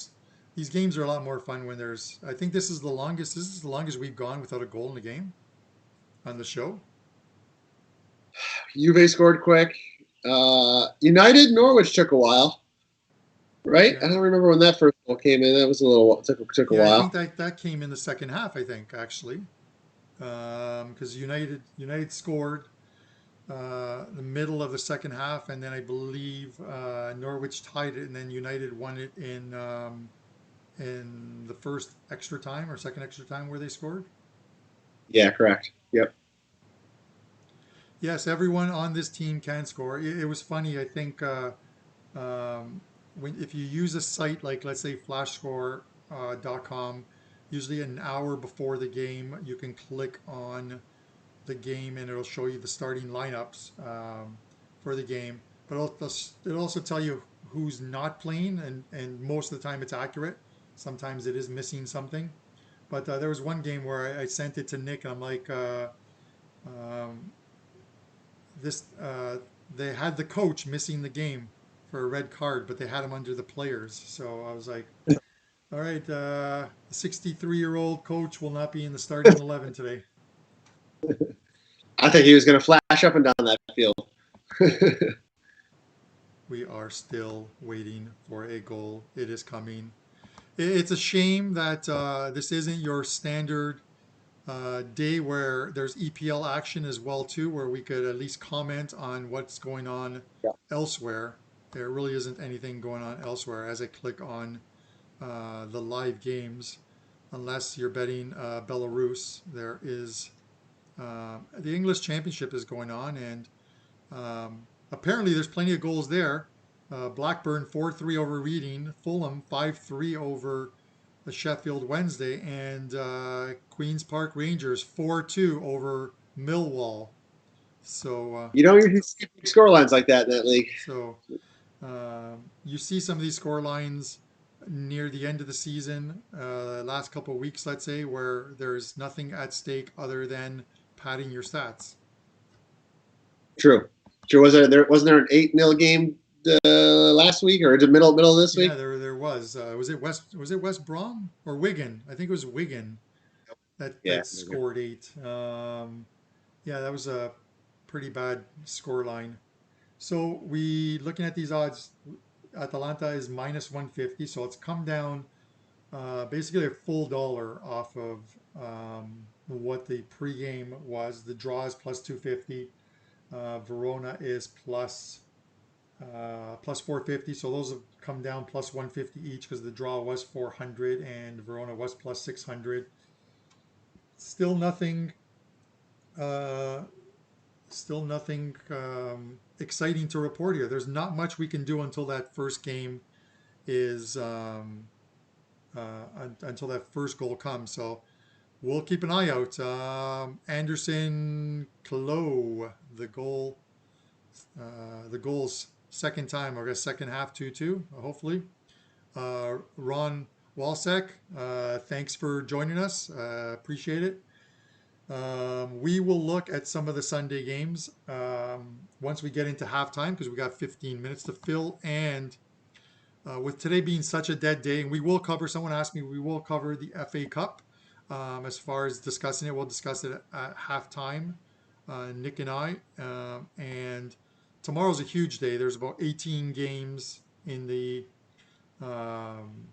These games are a lot more fun when there's. I think this is the longest. This is the longest we've gone without a goal in the game on the show. Juve scored quick. United Norwich took a while, right? I Yeah, don't remember when that first goal came in. That was a little took a yeah. I think while. that came in the second half. I think actually, because United scored the middle of the second half, and then I believe Norwich tied it, and then United won it in the first extra time or second extra time where they scored. Yeah, correct. Yep. Yes, everyone on this team can score. It was funny. I think when if you use a site like let's say flashscore.com, usually an hour before the game, you can click on the game and it'll show you the starting lineups for the game. But it'll also tell you who's not playing, and most of the time it's accurate. Sometimes it is missing something. But there was one game where I sent it to Nick and I'm like, um, this they had the coach missing the game for a red card, but they had him under the players. So I was like, all right, the 63-year-old coach will not be in the starting 11 today. I think he was going to flash up and down that field. We are still waiting for a goal. It is coming. It's a shame that this isn't your standard day where there's EPL action as well too, where we could at least comment on what's going on Yeah. elsewhere. There really isn't anything going on elsewhere as I click on the live games, unless you're betting Belarus. There is the English Championship is going on, and apparently there's plenty of goals there. Blackburn 4-3 over Reading, Fulham 5-3 over the Sheffield Wednesday, and Queens Park Rangers 4-2 over Millwall. So, You don't usually see big score lines like that in that league. so you see some of these score lines near the end of the season, last couple of weeks, let's say, where there's nothing at stake other than padding your stats. True. True. Wasn't there an 8-0 game last week or the middle of this Yeah, week? there was. Was it West Brom or Wigan? I think it was Wigan Yeah. that scored eight. Yeah, that was a pretty bad score line. So we looking at these odds. Atalanta is minus 150, so it's come down basically a full dollar off of what the pregame was. The draw is plus 250. Verona is plus 450. So those have come down plus 150 each because the draw was 400 and Verona was plus 600. Still nothing. Uh, Still nothing exciting to report here. There's not much we can do until that first game is until that first goal comes. So we'll keep an eye out. Anderson Klo, the goals second time, I guess second half 2-2, hopefully. Ron Walsek, thanks for joining us. Appreciate it. We will look at some of the Sunday games once we get into halftime because we got 15 minutes to fill. And with today being such a dead day, and we will cover, someone asked me, we will cover the FA Cup. As far as discussing it, we'll discuss it at halftime, Nick and I. And tomorrow's a huge day. There's about 18 games in the, um,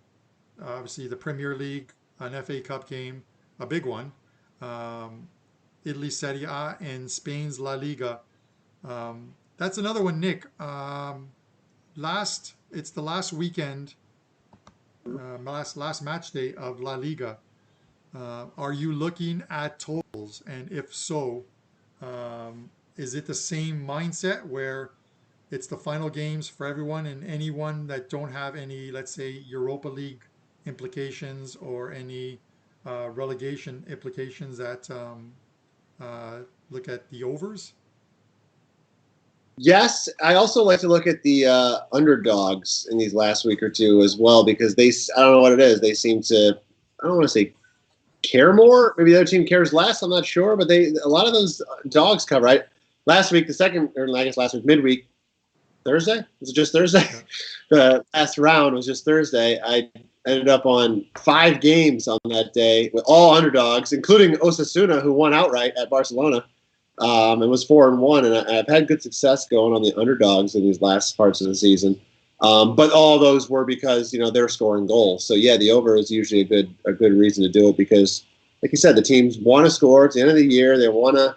obviously, the Premier League, an FA Cup game, a big one. Um, Italy Serie A and Spain's La Liga. That's another one, Nick. It's the last weekend, last match day of La Liga. Are you looking at totals? And if so, is it the same mindset where it's the final games for everyone and anyone that don't have any, let's say, Europa League implications or any relegation implications that uh, look at the overs? Yes, I also like to look at the underdogs in these last week or two as well because I don't know what it is. They seem to, I don't want to say care more. Maybe the other team cares less. I'm not sure, but a lot of those dogs cover. Right, last week, I guess last week, midweek, Thursday? Was it just Thursday? Yeah. The last round was just Thursday. I ended up on 5 games on that day with all underdogs, including Osasuna, who won outright at Barcelona. And was 4-1, and I've had good success going on the underdogs in these last parts of the season. But all those were because they're scoring goals. So yeah, the over is usually a good reason to do it because, like you said, the teams want to score. It's the end of the year. They want to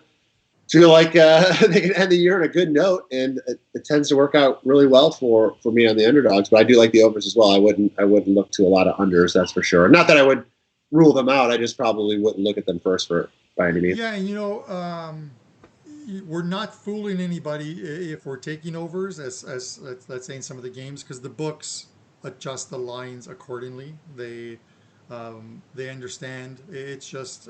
feel like they can end the year on a good note, and it tends to work out really well for me on the underdogs. But I do like the overs as well. I wouldn't look to a lot of unders, that's for sure. Not that I would rule them out. I just probably wouldn't look at them first for by any means. Yeah, and we're not fooling anybody if we're taking overs, as let's say in some of the games, because the books adjust the lines accordingly. They understand. It's just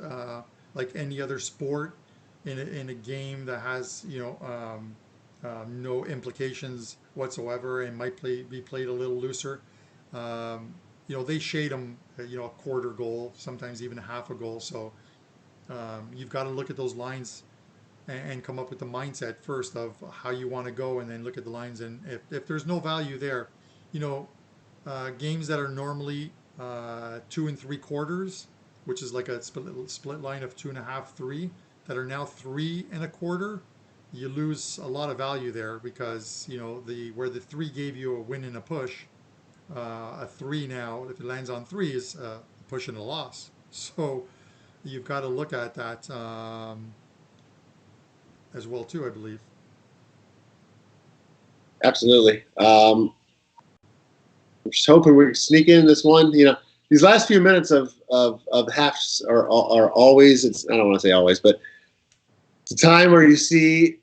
like any other sport in a game that has no implications whatsoever and might be played a little looser. They shade them, a quarter goal, sometimes even a half a goal. So you've got to look at those lines and come up with the mindset first of how you want to go, and then look at the lines. And if there's no value there, you know, games that are normally 2 3/4, which is like a split line of 2.5, 3, that are now 3 1/4, you lose a lot of value there because the where the 3 gave you a win and a push, a 3 now, if it lands on 3, is a push and a loss. So you've got to look at that as well too, I believe. Absolutely. I'm just hoping we can sneak in this one. These last few minutes of halves are always. I don't want to say always, but it's a time where you see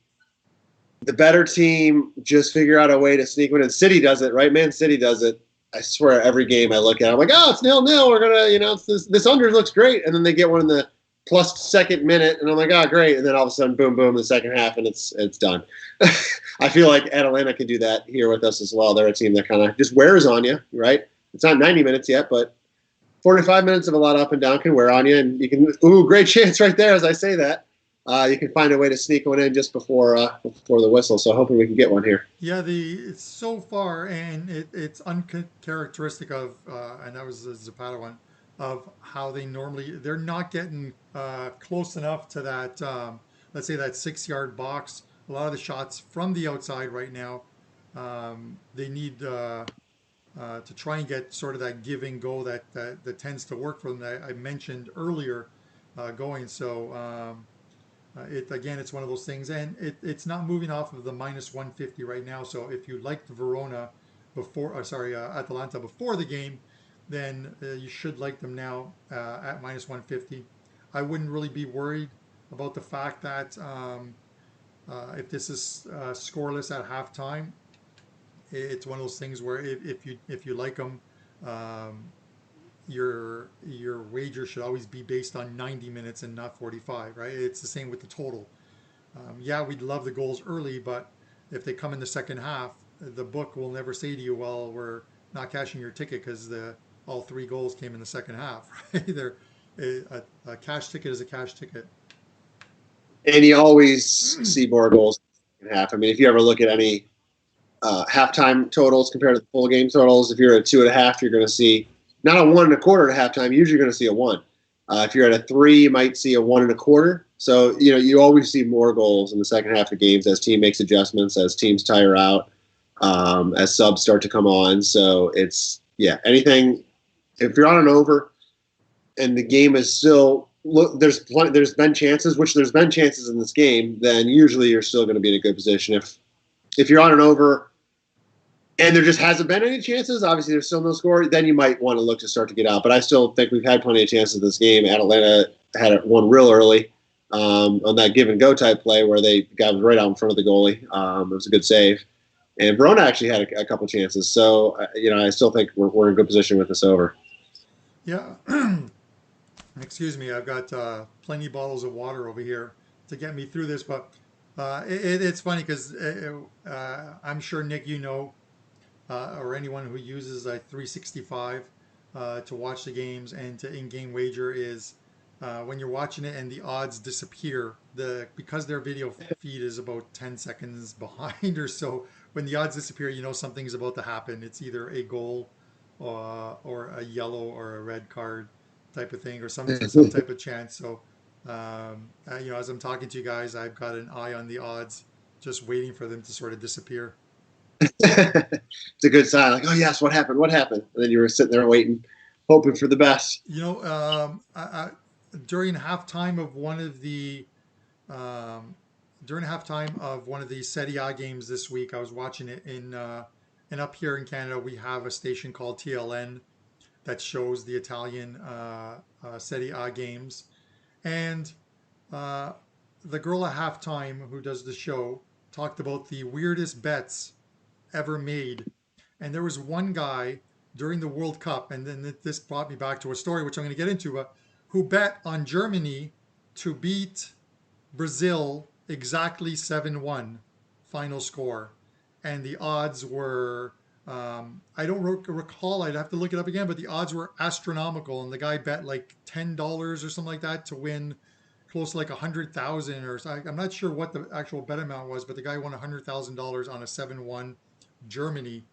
the better team just figure out a way to sneak one. And City does it, right? Man City does it. I swear, every game I look at, I'm like, oh, it's 0-0. We're gonna, this under looks great, and then they get one in the plus second minute, and I'm like, oh, great, and then all of a sudden, boom, boom, the second half, and it's done. I feel like Atalanta can do that here with us as well. They're a team that kind of just wears on you, right? It's not 90 minutes yet, but 45 minutes of a lot up and down can wear on you, and you can, great chance right there as I say that. You can find a way to sneak one in just before the whistle. So hoping we can get one here. Yeah, it's so far, and it's uncharacteristic of, and that was the Zapata one, of how they're not getting close enough to that, let's say that 6 yard box. A lot of the shots from the outside right now, they need to try and get sort of that give and go that tends to work for them that I mentioned earlier. going. So it again, it's one of those things, and it's not moving off of the minus 150 right now. So if you liked Verona before, sorry, Atalanta before the game, then you should like them now at minus 150. I wouldn't really be worried about the fact that if this is scoreless at halftime, it's one of those things where if you like them, um, your wager should always be based on 90 minutes and not 45, right? It's the same with the total. Yeah, we'd love the goals early, but if they come in the second half, the book will never say to you, "Well, we're not cashing your ticket because the all three goals came in the second half." Right? A cash ticket is a cash ticket. And you always see more goals in the second half. I mean, if you ever look at any halftime totals compared to the full game totals, if you're at 2.5, you're going to see not a 1.25 at halftime. Usually, you're going to see a 1. If you're at a 3, you might see a 1.25. So you always see more goals in the second half of games as team makes adjustments, as teams tire out, as subs start to come on. So it's anything. If you're on an over and the game is still there's been chances, which there's been chances in this game, then usually you're still going to be in a good position. If you're on an over and there just hasn't been any chances, obviously there's still no score, then you might want to look to start to get out. But I still think we've had plenty of chances in this game. Atalanta had one real early on that give and go type play where they got right out in front of the goalie. It was a good save. And Verona actually had a couple chances. So, I still think we're in a good position with this over. Yeah. Excuse me. I've got plenty of bottles of water over here to get me through this, but it's funny because I'm sure Nick, or anyone who uses a 365 to watch the games and to in-game wager is when you're watching it and the odds disappear, because their video feed is about 10 seconds behind or so, when the odds disappear, something's about to happen. It's either a goal or a yellow or a red card type of thing, or some type of chance. So as I'm talking to you guys, I've got an eye on the odds, just waiting for them to sort of disappear. It's a good sign. Like, oh yes, what happened? What happened? And then you were sitting there waiting, hoping for the best. During halftime of one of the um, during halftime of one of the Serie A games this week, I was watching it and up here in Canada, we have a station called TLN that shows the Italian Serie A games, and uh, the girl at halftime who does the show talked about the weirdest bets ever made. And there was one guy during the World Cup, and then this brought me back to a story which I'm going to get into, who bet on Germany to beat Brazil exactly 7-1 final score. And the odds were, I don't recall, I'd have to look it up again, but the odds were astronomical. And the guy bet like $10 or something like that to win close to like 100,000 or so. I'm not sure what the actual bet amount was, but the guy won $100,000 on a 7-1 Germany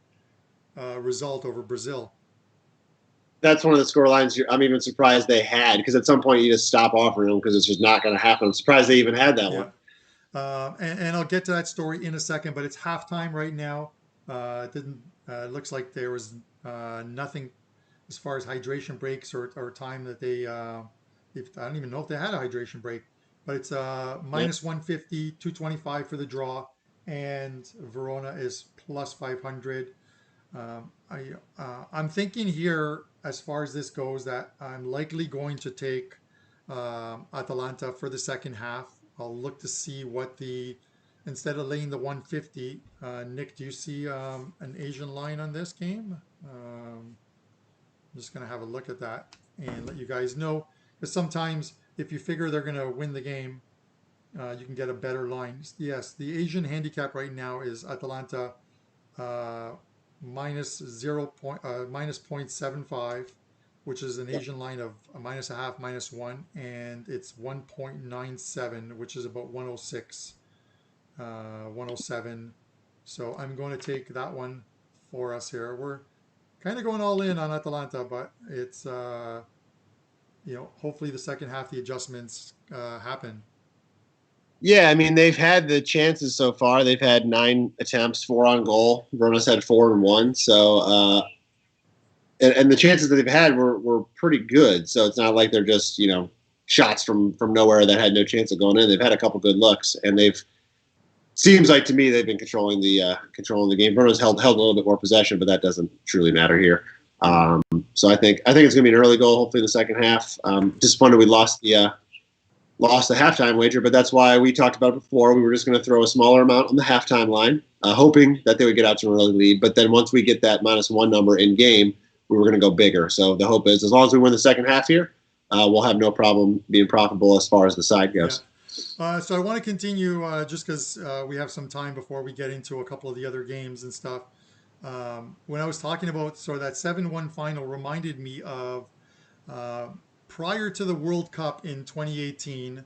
result over Brazil. That's one of the score lines I'm even surprised they had, because at some point you just stop offering them because it's just not going to happen. I'm surprised they even had that one. Yeah. And I'll get to that story in a second, but it's halftime right now. It didn't looks like there was nothing as far as hydration breaks or time that I don't even know if they had a hydration break, but it's Yeah. minus 150, 225 for the draw, and Verona is plus 500. I'm thinking here, as far as this goes, that I'm likely going to take Atalanta for the second half. I'll look to see instead of laying the 150, Nick, do you see an Asian line on this game? I'm just going to have a look at that and let you guys know. Because sometimes if you figure they're going to win the game, you can get a better line. Yes, the Asian handicap right now is Atalanta uh, minus 0.75, which is an Asian line of a minus a half, minus one, and it's 1.97, which is about 106, 107. So I'm going to take that one for us here. We're kind of going all in on Atalanta, but it's hopefully the second half the adjustments happen. Yeah, I mean, they've had the chances so far. They've had 9 attempts, 4 on goal. Verona's had 4 and 1. So, and the chances that they've had were pretty good. So it's not like they're just, shots from nowhere that had no chance of going in. They've had a couple good looks, and seems like to me they've been controlling the game. Verona's held a little bit more possession, but that doesn't truly matter here. So I think it's going to be an early goal, hopefully in the second half. Disappointed we lost the halftime wager, but that's why we talked about it before. We were just going to throw a smaller amount on the halftime line, hoping that they would get out to an early lead. But then once we get that -1 number in game, we were going to go bigger. So the hope is, as long as we win the second half here, we'll have no problem being profitable as far as the side goes. Yeah. So I want to continue just because we have some time before we get into a couple of the other games and stuff. When I was talking about sort of that 7-1 final reminded me of prior to the World Cup in 2018.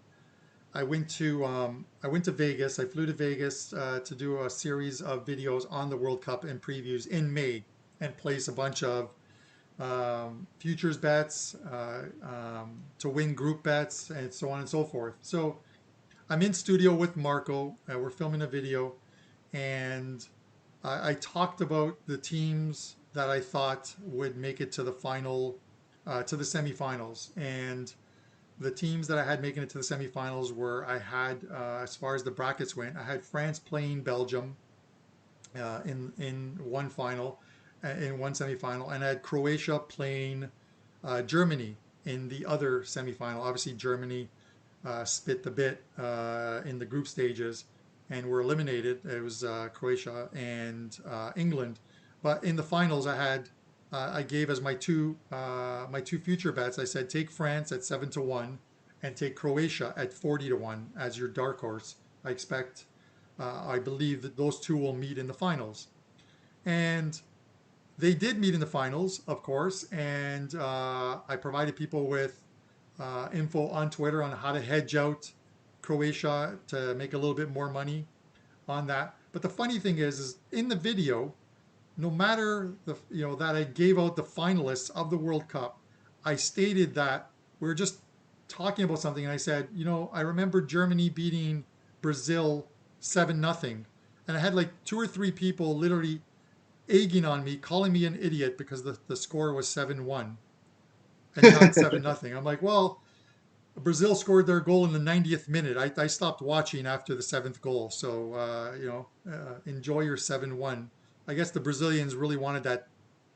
I went to Vegas. I flew to Vegas to do a series of videos on the World Cup and previews in May and place a bunch of futures bets to win group bets and so on and so forth. So I'm in studio with Marco. We're filming a video, and I talked about the teams that I thought would make it to the final, to the semifinals. And the teams that I had making it to the semifinals were, I had, as far as the brackets went, I had France playing Belgium in one final, in one semifinal, and I had Croatia playing Germany in the other semifinal. Obviously, Germany spit the bit in the group stages and were eliminated. It was Croatia and England. But in the finals, I gave as my two future bets. I said take France at 7-1 and take Croatia at 40-1 as your dark horse. I believe that those two will meet in the finals, and they did meet in the finals, of course. And I provided people with info on Twitter on how to hedge out Croatia to make a little bit more money on that. But the funny thing is in the video, no matter that I gave out the finalists of the World Cup, I stated that we were just talking about something, and I said, I remember Germany beating Brazil 7-0, and I had like 2 or 3 people literally egging on me, calling me an idiot because the score was 7-1 and not 7-0. I'm like, well, Brazil scored their goal in the 90th minute. I stopped watching after the 7th goal, so enjoy your 7-1. I guess the Brazilians really wanted that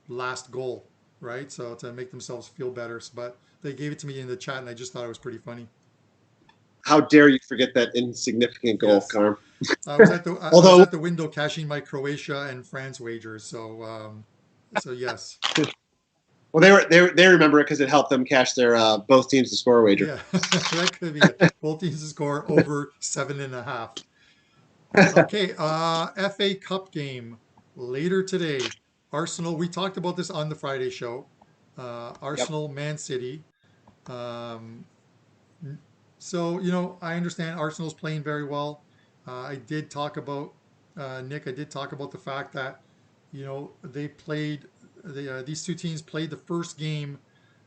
last goal, right? So to make themselves feel better. But they gave it to me in the chat, and I just thought it was pretty funny. How dare you forget that insignificant goal, Yes. Carm? I was at the window cashing my Croatia and France wagers. So yes. Well, they remember it because it helped them cash their both teams to score wager. Yeah, that could be it. Both teams to score over 7.5. Okay, FA Cup game later today. Arsenal, we talked about this on the Friday show. Arsenal, Man City. So, I understand Arsenal's playing very well. I did talk about, Nick, I did talk about the fact that, these two teams played the first game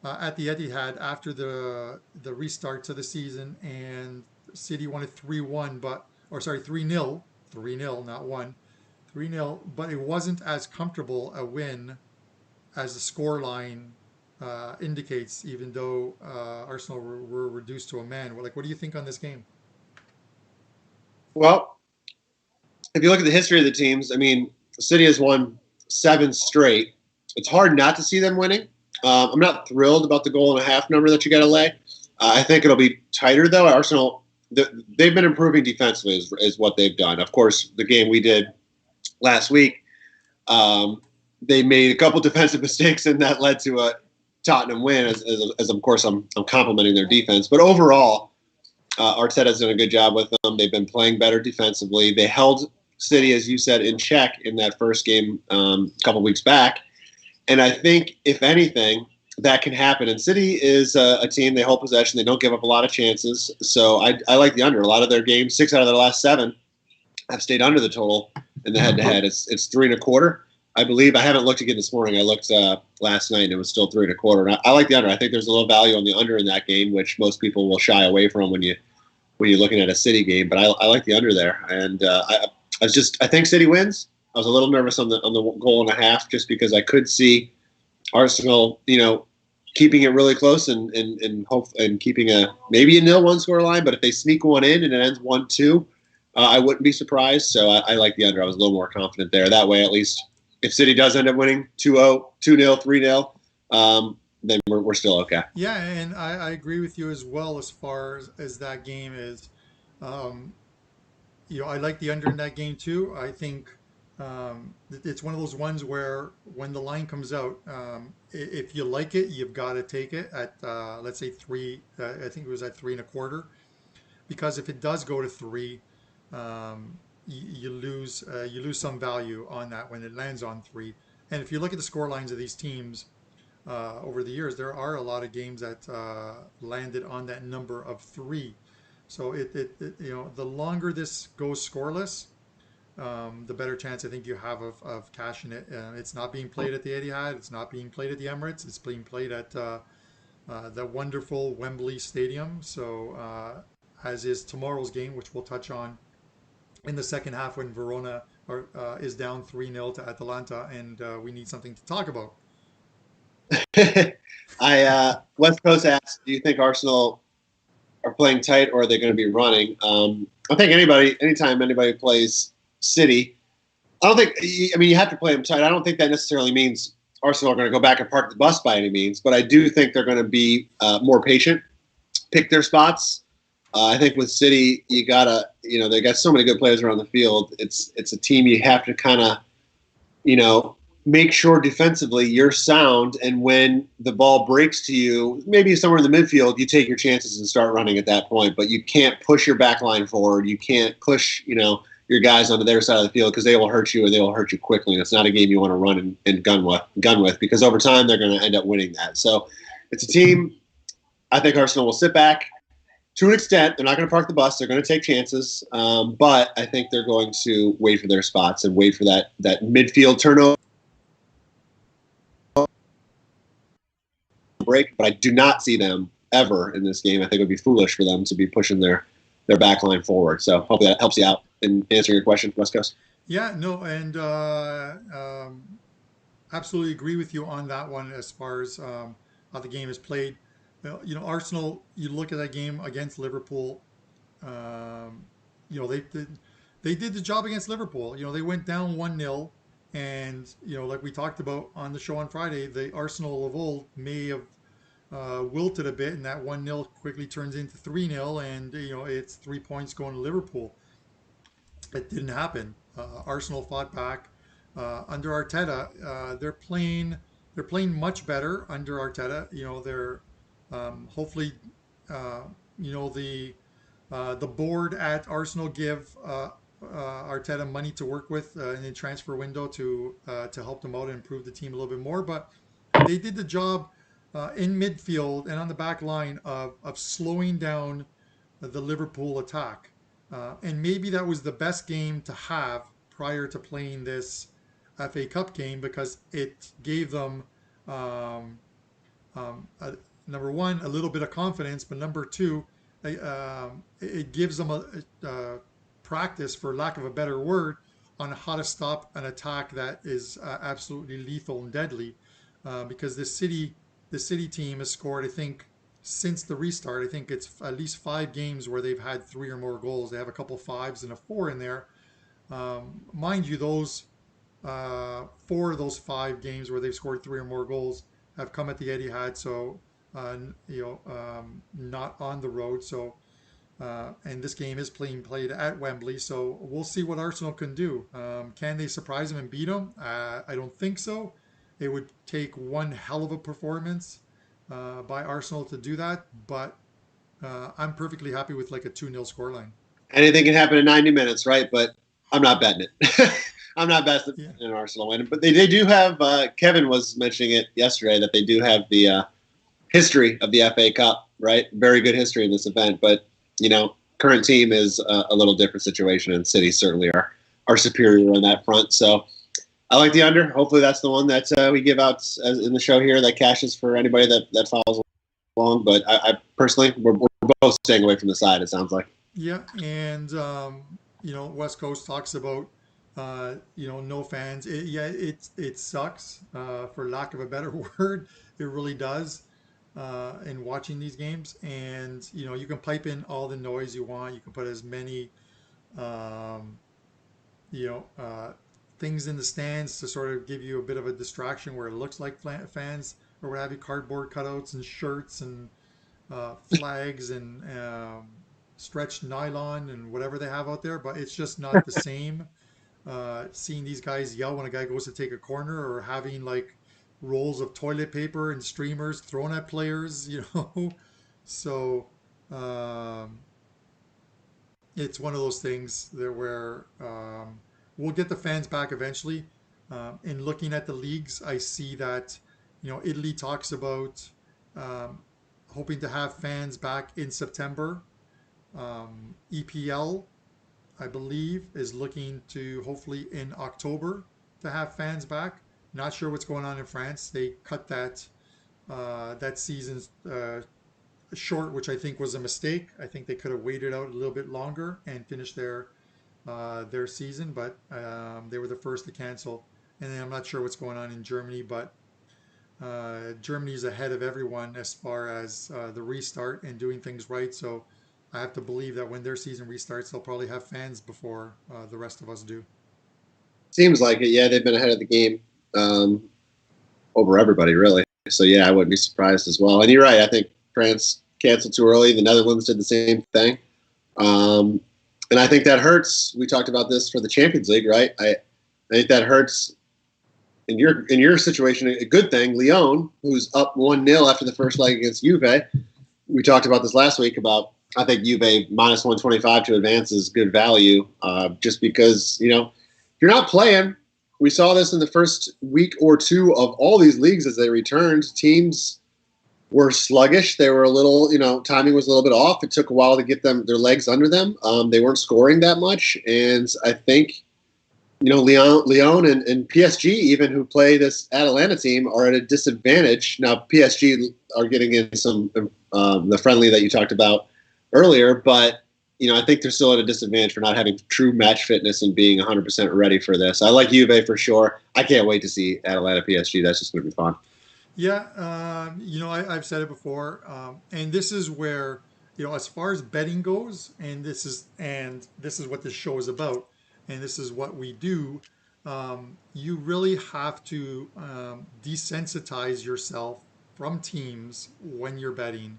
at the Etihad after the restarts of the season, and City won it 3-1, 3-0, 3-0, not 1, 3-0, but it wasn't as comfortable a win as the scoreline indicates, even though Arsenal were reduced to a man. What do you think on this game? Well, if you look at the history of the teams, I mean, City has won 7 straight. It's hard not to see them winning. I'm not thrilled about the goal and a half number that you got to lay. I think it'll be tighter, though. Arsenal, they've been improving defensively is what they've done. Of course, the game we did last week, they made a couple defensive mistakes, and that led to a Tottenham win, as of course I'm complimenting their defense. But overall, Arteta's done a good job with them. They've been playing better defensively. They held City, as you said, in check in that first game a couple weeks back. And I think, if anything, that can happen. And City is a team, they hold possession. They don't give up a lot of chances. So I like the under. A lot of their games, 6 out of their last 7, have stayed under the total in the head-to-head. It's 3.25. I believe. I haven't looked again this morning. I looked last night, and it was still 3.25. And I like the under. I think there's a little value on the under in that game, which most people will shy away from when you're looking at a City game. But I like the under there. And I think City wins. I was a little nervous on the goal and a half, just because I could see Arsenal, keeping it really close and hope and keeping a maybe a nil one score line. But if they sneak one in and it ends 1-2, I wouldn't be surprised. So I like the under. I was a little more confident there. That way, at least if City does end up winning 2-0, 2-0, 3-0, then we're still okay. Yeah, and I agree with you as well as far as that game is. Um, I like the under in that game too. I think it's one of those ones where when the line comes out, if you like it, you've got to take it at let's say three. I think it was at 3.25. Because if it does go to three, you lose some value on that when it lands on three. And if you look at the score lines of these teams over the years, there are a lot of games that landed on that number of three. So the longer this goes scoreless, the better chance I think you have of cashing it. It's not being played at the Etihad. It's not being played at the Emirates. It's being played at the wonderful Wembley Stadium. So as is tomorrow's game, which we'll touch on in the second half when Verona is down 3-0 to Atalanta, and we need something to talk about. West Coast asks, do you think Arsenal are playing tight or are they going to be running? I think anytime anybody plays City, I don't think. I mean, you have to play them tight. I don't think that necessarily means Arsenal are going to go back and park the bus by any means, but I do think they're going to be more patient, pick their spots. I think with City, you gotta, they got so many good players around the field. It's a team you have to kind of, make sure defensively you're sound, and when the ball breaks to you, maybe somewhere in the midfield, you take your chances and start running at that point. But you can't push your back line forward. You can't push, your guys onto their side of the field because they will hurt you and they will hurt you quickly. And it's not a game you want to run and gun with because over time they're going to end up winning that. So it's a team. I think Arsenal will sit back to an extent. They're not going to park the bus. They're going to take chances. But I think they're going to wait for their spots and wait for that midfield turnover break. But I do not see them ever in this game. I think it would be foolish for them to be pushing their back line forward. So hopefully that helps you out in answering your question, West Coast. Yeah, no, and absolutely agree with you on that one as far as how the game is played. Arsenal. You look at that game against Liverpool. Um, they did the job against Liverpool. They went down 1-0, and like we talked about on the show on Friday, the Arsenal of old may have wilted a bit, and that 1-0 quickly turns into 3-0, and it's 3 points going to Liverpool. It didn't happen. Arsenal fought back under Arteta. They're playing much better under Arteta. They're hopefully the board at Arsenal give Arteta money to work with in the transfer window to help them out and improve the team a little bit more. But they did the job in midfield and on the back line of slowing down the Liverpool attack. And maybe that was the best game to have prior to playing this FA Cup game because it gave them, um, number one, a little bit of confidence, but number two, it gives them a practice, for lack of a better word, on how to stop an attack that is absolutely lethal and deadly. Because the city team has scored, I think, since the restart. I think it's at least 5 games where they've had 3 or more goals. They have a couple fives and a four in there. Mind you, those 4 of those 5 games where they've scored 3 or more goals have come at the Etihad, so not on the road. So and this game is played at Wembley, so we'll see what Arsenal can do. Can they surprise them and beat them? I don't think so. It would take one hell of a performance by Arsenal to do that, but I'm perfectly happy with like a 2-0 scoreline. Anything can happen in 90 minutes, right? But I'm not betting it. I'm not betting Yeah. an Arsenal win. But they do have, Kevin was mentioning it yesterday, that they do have the history of the FA Cup, right? Very good history in this event. But, current team is a little different situation, and City certainly are superior on that front. So I like the under. Hopefully that's the one that we give out in the show here that cashes for anybody that follows along. But I personally, we're both staying away from the side, it sounds like. Yeah, and West Coast talks about no fans. Yeah, it sucks for lack of a better word. It really does. in watching these games. And you can pipe in all the noise you want. You can put as many um, you know, things in the stands to sort of give you a bit of a distraction where it looks like fans or what have you, cardboard cutouts and shirts and flags and stretched nylon and whatever they have out there, but it's just not the same. Seeing these guys yell when a guy goes to take a corner or having like rolls of toilet paper and streamers thrown at players. So um, it's one of those things that where we'll get the fans back eventually. In looking at the leagues, I see that Italy talks about um, hoping to have fans back in September. EPL, I believe, is looking to hopefully in October to have fans back. Not sure what's going on in France. They cut that season short, which I think was a mistake. I think they could have waited out a little bit longer and finished their season, but they were the first to cancel. And then I'm not sure what's going on in Germany, but Germany's ahead of everyone as far as the restart and doing things right. So I have to believe that when their season restarts, they'll probably have fans before the rest of us do. Seems like it. Yeah, they've been ahead of the game um, over everybody, really. So yeah, I wouldn't be surprised as well. And you're right. I think France canceled too early. The Netherlands did the same thing. Um, and I think that hurts. We talked about this for the Champions League, right? I think that hurts in your situation. A good thing, Lyon, who's up 1-0 after the first leg against Juve. We talked about this last week about I think Juve minus 125 to advance is good value, just because if you're not playing. We saw this in the first week or two of all these leagues as they returned. Teams were sluggish. They were a little, timing was a little bit off. It took a while to get their legs under them. They weren't scoring that much, and I think Lyon and PSG even who play this Atalanta team are at a disadvantage now. PSG are getting in some the friendly that you talked about earlier, but I think they're still at a disadvantage for not having true match fitness and being 100% ready for this. I like Juve for sure. I can't wait to see Atalanta PSG. That's just going to be fun. Yeah, I've said it before, and this is where as far as betting goes, and this is what this show is about, and this is what we do. You really have to desensitize yourself from teams when you're betting,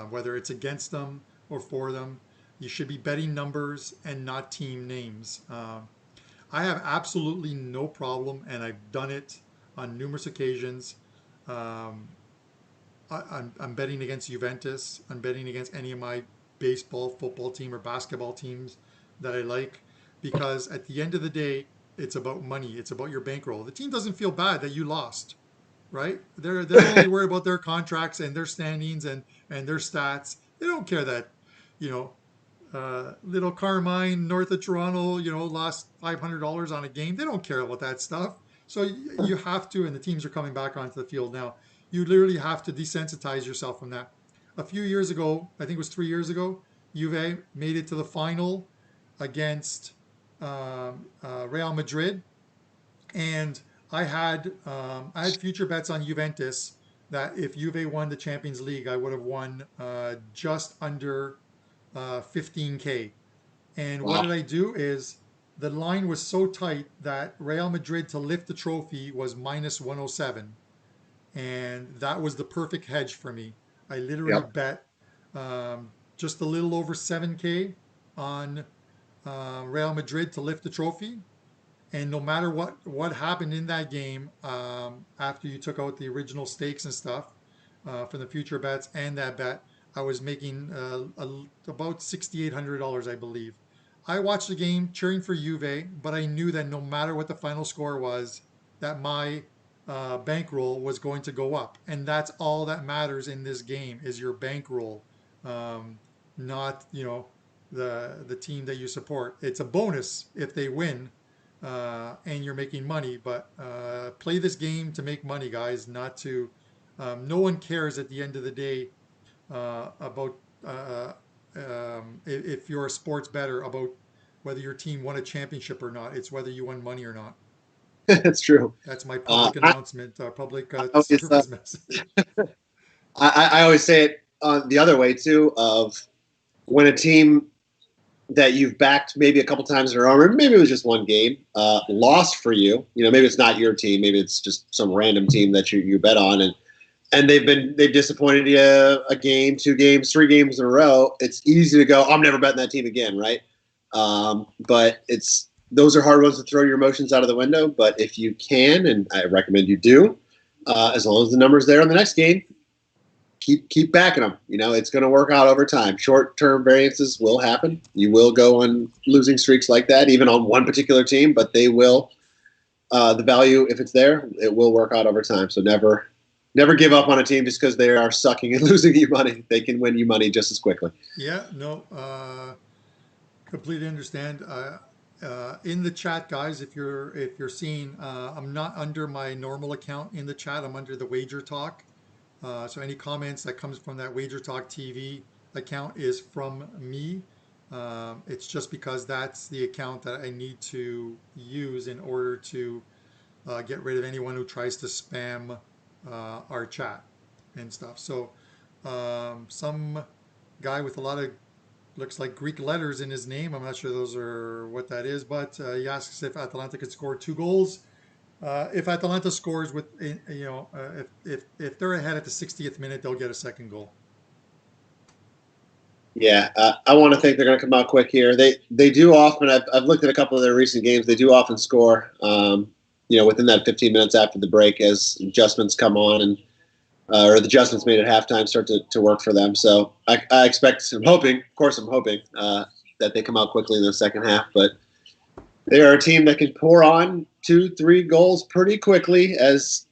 whether it's against them or for them. You should be betting numbers and not team names. I have absolutely no problem, and I've done it on numerous occasions. Um, I'm betting against Juventus. I'm betting against any of my baseball, football team, or basketball teams that I like because at the end of the day, it's about money. It's about your bankroll. The team doesn't feel bad that you lost, right? They're only worried about their contracts and their standings and their stats. They don't care that you know little Carmine, north of Toronto, lost $500 on a game. They don't care about that stuff. So you have to, and the teams are coming back onto the field now. You literally have to desensitize yourself from that. A few years ago, I think it was 3 years ago, Juve made it to the final against Real Madrid, and I had future bets on Juventus that if Juve won the Champions League, I would have won just under 15K. And what Wow. did I do is the line was so tight that Real Madrid to lift the trophy was minus 107. And that was the perfect hedge for me. I literally Yep. bet just a little over 7K on Real Madrid to lift the trophy. And no matter what happened in that game, after you took out the original stakes and stuff from the future bets and that bet, I was making about $6,800, I believe. I watched the game cheering for Juve, but I knew that no matter what the final score was, that my bankroll was going to go up, and that's all that matters in this game is your bankroll, um, not the team that you support. It's a bonus if they win, and you're making money. But play this game to make money, guys, not to. No one cares at the end of the day about if you're a sports better about whether your team won a championship or not. It's whether you won money or not. That's true. That's my Uh, public I, announcement, public I know service message. I always say it on the other way too. Of when a team that you've backed maybe a couple times in a row, or maybe it was just one game, lost for you. You know, maybe it's not your team, maybe it's just some random team that you bet on, and they've disappointed you a game, 2 games, 3 games in a row. It's easy to go, I'm never betting that team again, right? But it's those are hard ones to throw your emotions out of the window. But if you can, and I recommend you do, as long as the number's there on the next game, keep backing them. You know, it's going to work out over time. Short term variances will happen. You will go on losing streaks like that, even on one particular team, but they will. The value, if it's there, it will work out over time. So never give up on a team just because they are sucking and losing you money. They can win you money just as quickly. Yeah, no, completely understand. In the chat, guys, if you're seeing, I'm not under my normal account in the chat. I'm under the Wager Talk. So any comments that comes from that Wager Talk TV account is from me. It's just because that's the account that I need to use in order to get rid of anyone who tries to spam our chat and stuff. So some guy with a lot of looks like Greek letters in his name. I'm not sure those are what that is, but he asks if Atalanta could score 2 goals. If Atalanta scores with, if they're ahead at the 60th minute, they'll get a second goal. Yeah, I want to think they're going to come out quick here. They do often. I've looked at a couple of their recent games. They do often score. Within that 15 minutes after the break, as adjustments come on and or the adjustments made at halftime start to work for them. So I expect. I'm hoping. Of course, I'm hoping that they come out quickly in the second half. But they are a team that can pour on 2-3 goals pretty quickly, as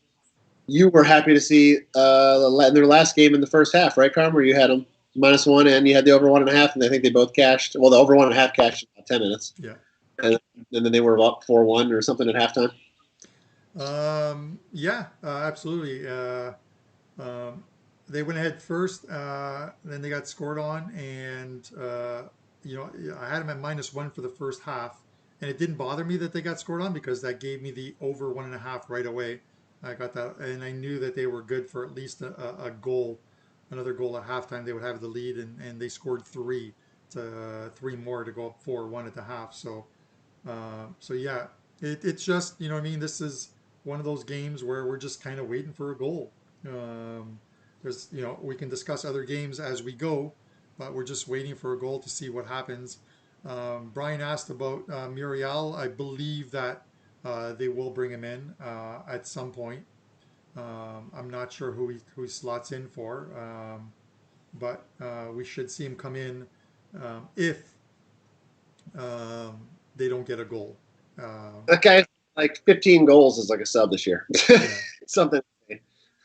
you were happy to see in their last game in the first half, right, Carm? Where you had them -1 and you had the over 1.5, and I think they both cashed. Well, the over 1.5 cashed in about 10 minutes, Yeah. and then they were up 4-1 or something at halftime. Yeah, absolutely. Um, they went ahead first, then they got scored on, and I had them at -1 for the first half, and it didn't bother me that they got scored on because that gave me the over 1.5 right away. I got that, and I knew that they were good for at least a goal, another goal at halftime. They would have the lead, and they scored three more to go up 4-1 at the half. So yeah, it's just, you know what I mean. This is one of those games where we're just kind of waiting for a goal. Um, we can discuss other games as we go, but we're just waiting for a goal to see what happens. Brian asked about Muriel. I believe that they will bring him in at some point. I'm not sure who he slots in for, but we should see him come in if they don't get a goal. That guy, like 15 goals, is like a sub this year. Yeah, Something.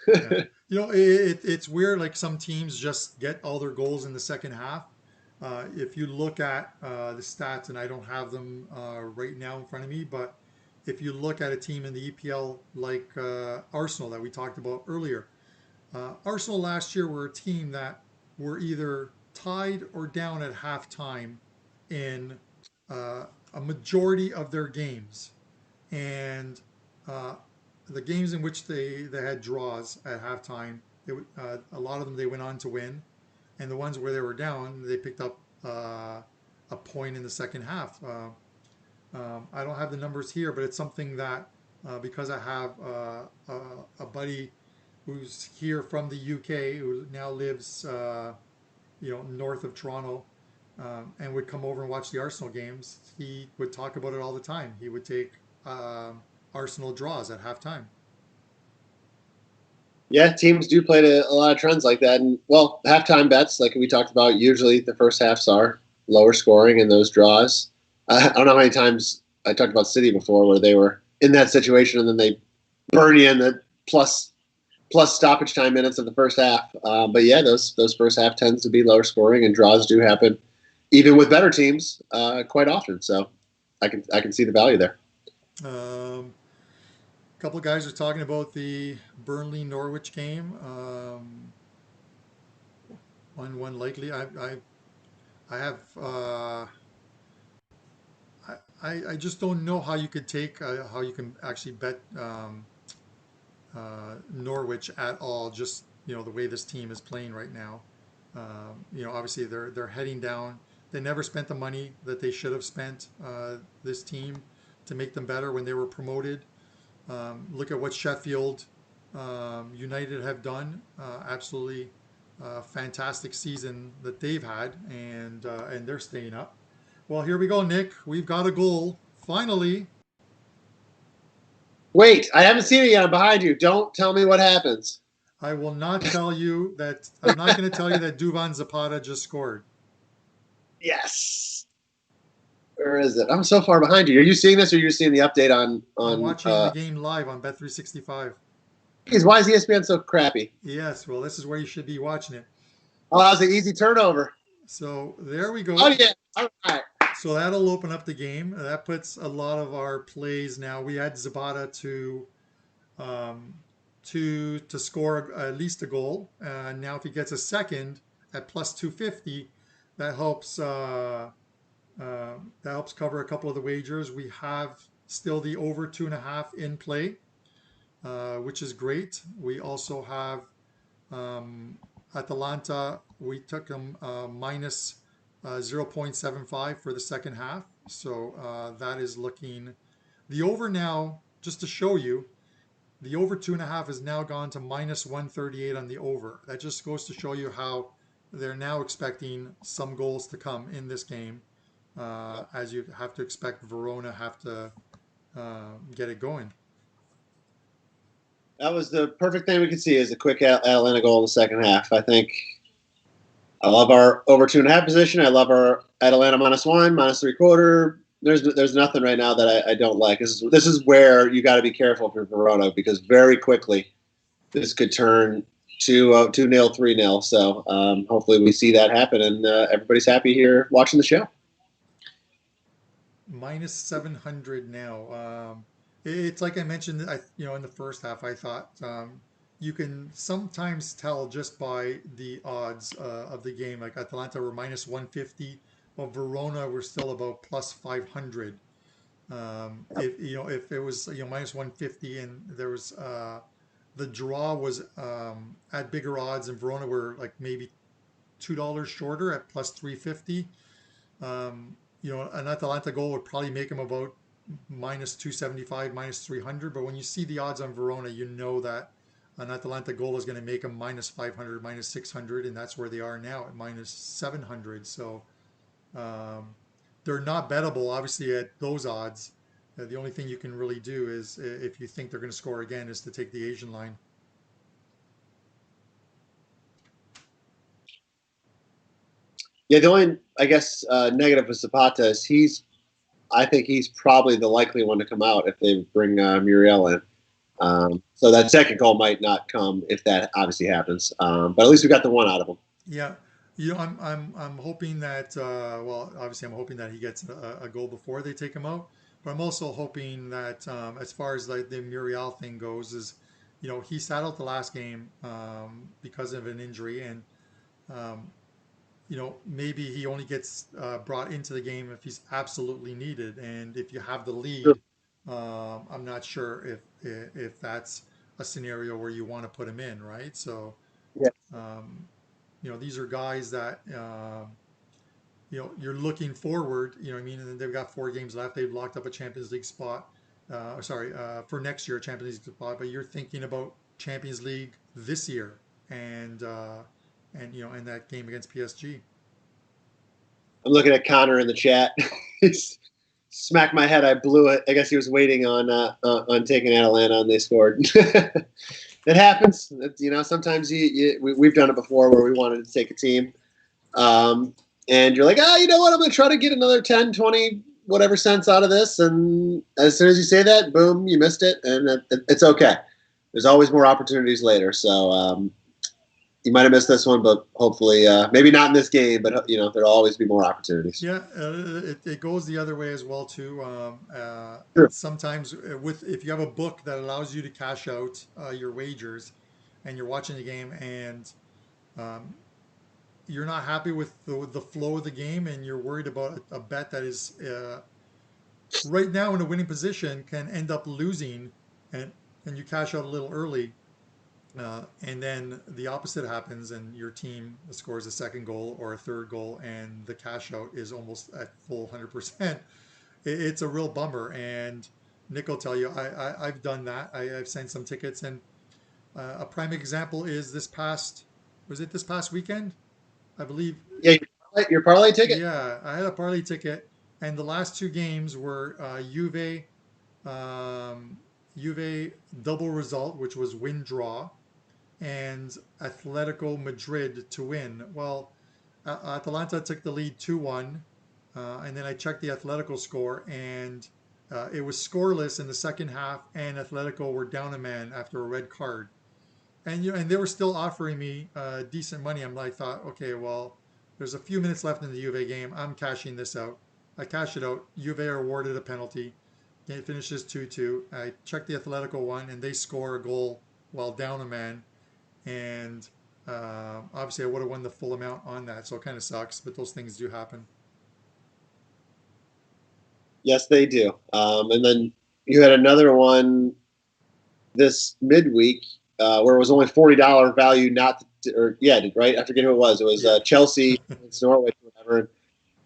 yeah. It's weird. Like some teams just get all their goals in the second half. If you look at the stats, and I don't have them right now in front of me, but if you look at a team in the EPL like Arsenal that we talked about earlier, Arsenal last year were a team that were either tied or down at halftime in a majority of their games. And uh, the games in which they had draws at halftime, a lot of them they went on to win, and the ones where they were down, they picked up a point in the second half. I don't have the numbers here, but it's something that because I have a buddy who's here from the UK who now lives north of Toronto, and would come over and watch the Arsenal games. He would talk about it all the time. He would take Arsenal draws at halftime. Yeah, teams do play to a lot of trends like that. And, well, halftime bets, like we talked about, usually the first halves are lower scoring in those draws. I don't know how many times I talked about City before where they were in that situation and then they burn you in the plus stoppage time minutes of the first half. But yeah, those first half tends to be lower scoring, and draws do happen, even with better teams, quite often. So I can see the value there. A couple of guys are talking about the Burnley Norwich game. 1-1 likely. I have I just don't know how you could take how you can actually bet Norwich at all. Just the way this team is playing right now. Obviously they're heading down. They never spent the money that they should have spent, this team, to make them better when they were promoted. Look at what Sheffield United have done. Absolutely fantastic season that they've had, and they're staying up. Well, here we go, Nick. We've got a goal finally. Wait, I haven't seen it yet. I'm behind you. Don't tell me what happens. I will not tell you that. I'm not going to tell you that Duvan Zapata just scored. Yes. Where is it? I'm so far behind you. Are you seeing this, or are you seeing the update on I'm on? watching the game live on Bet365. Why is ESPN so crappy? Yes, well, this is where you should be watching it. Oh, that was an easy turnover. So there we Oh go. yeah. All right. So that'll open up the game. That puts a lot of our plays now. We had Zapata um, to score at least a goal. Now, if he gets a second at plus 250, that helps. That helps cover a couple of the wagers. We have still the over 2.5 in play, which is great. We also have um, Atalanta. We took them minus 0.75 for the second half. So that is looking. The over now, just to show you, the over 2.5 has now gone to minus 138 on the over. That just goes to show you how they're now expecting some goals to come in this game, as you have to expect Verona have to get it going. That was the perfect thing we could see is a quick Atlanta goal in the second half. I think I love our over 2.5 position. I love our Atlanta -1, -3/4. There's nothing right now that I don't like. This is where you got to be careful for Verona because very quickly this could turn to 2-0, 3-0. So hopefully we see that happen and everybody's happy here watching the show. Minus 700 now. It's like I mentioned, in the first half, I thought you can sometimes tell just by the odds of the game. Like Atalanta were minus 150, but Verona were still about plus 500. If it was minus 150 and there was the draw was at bigger odds and Verona were like maybe $2 shorter at plus 350. An Atalanta goal would probably make him about minus 275, minus 300. But when you see the odds on Verona, you know that an Atalanta goal is going to make him minus 500, minus 600, and that's where they are now at minus 700. So um, they're not bettable, obviously, at those odds. The only thing you can really do is, if you think they're going to score again, is to take the Asian line. Yeah, the only I guess negative with Zapata is I think he's probably the likely one to come out if they bring Muriel in. So that second goal might not come if that obviously happens. But at least we got the one out of him. Yeah, I'm hoping that well, obviously I'm hoping that he gets a goal before they take him out, but I'm also hoping that as far as like the Muriel thing goes, is he sat out the last game because of an injury, and um, maybe he only gets brought into the game if he's absolutely needed, and if you have the Sure. lead, I'm not sure if that's a scenario where you want to put him in, right? So. Yeah. Um, these are guys that you're looking forward. I mean, and they've got 4 games left. They've locked up a Champions League spot. Sorry, for next year, Champions League spot. But you're thinking about Champions League this year, and that game against PSG. I'm looking at Connor in the chat. He's smacked my head. I blew it. I guess he was waiting on taking Atalanta and they scored. It happens. Sometimes we've done it before where we wanted to take a team. And you're like, you know what? I'm going to try to get another 10, 20, whatever cents out of this. And as soon as you say that, boom, you missed it. And it's okay. There's always more opportunities later. So you might have missed this one, but hopefully, maybe not in this game, but there'll always be more opportunities. Yeah, it goes the other way as well too. Sure. Sometimes if you have a book that allows you to cash out your wagers, and you're watching the game and um, you're not happy with the flow of the game, and you're worried about a bet that is right now in a winning position can end up losing, and you cash out a little early, And then the opposite happens, and your team scores a second goal or a third goal, and the cash out is almost at full 100%. It's a real bummer. And Nick will tell you, I've done that. I've sent some tickets, and a prime example is was it this past weekend? I believe. Yeah, your parlay ticket. Yeah, I had a parlay ticket, and the last two games were um, Juve double result, which was win draw, and Atletico Madrid to win. Well, Atalanta took the lead 2-1, and then I checked the Atletico score, and it was scoreless in the second half, and Atletico were down a man after a red card. And and they were still offering me decent money. I thought, okay, well, there's a few minutes left in the Juve game. I'm cashing this out. I cash it out. Juve are awarded a penalty. It finishes 2-2. I checked the Atletico one, and they score a goal while down a man. And obviously, I would have won the full amount on that. So it kind of sucks, but those things do happen. Yes, they do. And then you had another one this midweek where it was only $40 value, not to, or yeah, right. I forget who it was. It was Yeah. Chelsea, it's Norwich, whatever.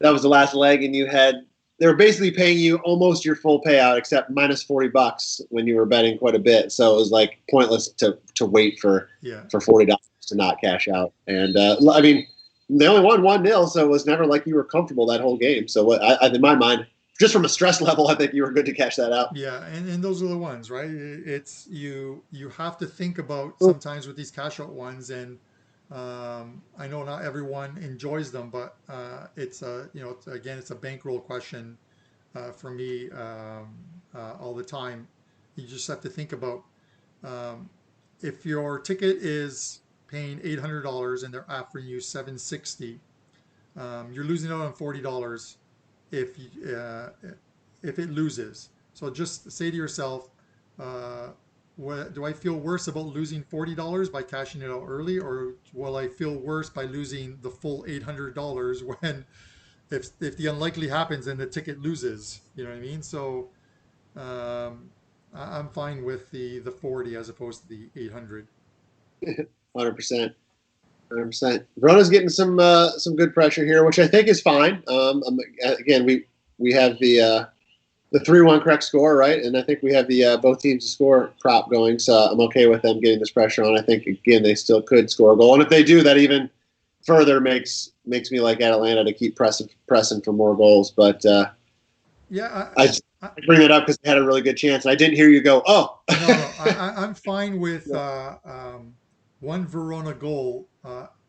That was the last leg, and you had they were basically paying you almost your full payout, except minus $40 when you were betting quite a bit. So it was like pointless to wait Yeah. for $40 to not cash out. And I mean, they only won 1-0, so it was never like you were comfortable that whole game. So in my mind, just from a stress level, I think you were good to cash that out. Yeah, and those are the ones, right? It's you have to think about sometimes with these cash out ones, and I know not everyone enjoys them, but it's a again it's a bankroll question for me all the time. You just have to think about um, if your ticket is paying $800 and they're offering you 760, you're losing out on $40 if if it loses. So just say to yourself, uh, do I feel worse about losing $40 by cashing it out early, or will I feel worse by losing the full $800 when if the unlikely happens and the ticket loses? You know what I mean? So um, I'm fine with the 40 as opposed to the 800. 100%. 100%. Verona's getting some good pressure here, which I think is fine. Again, we have the 3-1 correct score, right? And I think we have the both teams to score prop going, so I'm okay with them getting this pressure on. I think again they still could score a goal, and if they do, that even further makes me like Atalanta to keep pressing for more goals. But Yeah, I I, bring that up because they had a really good chance, and I didn't hear you go, oh. no, I'm fine with one Verona goal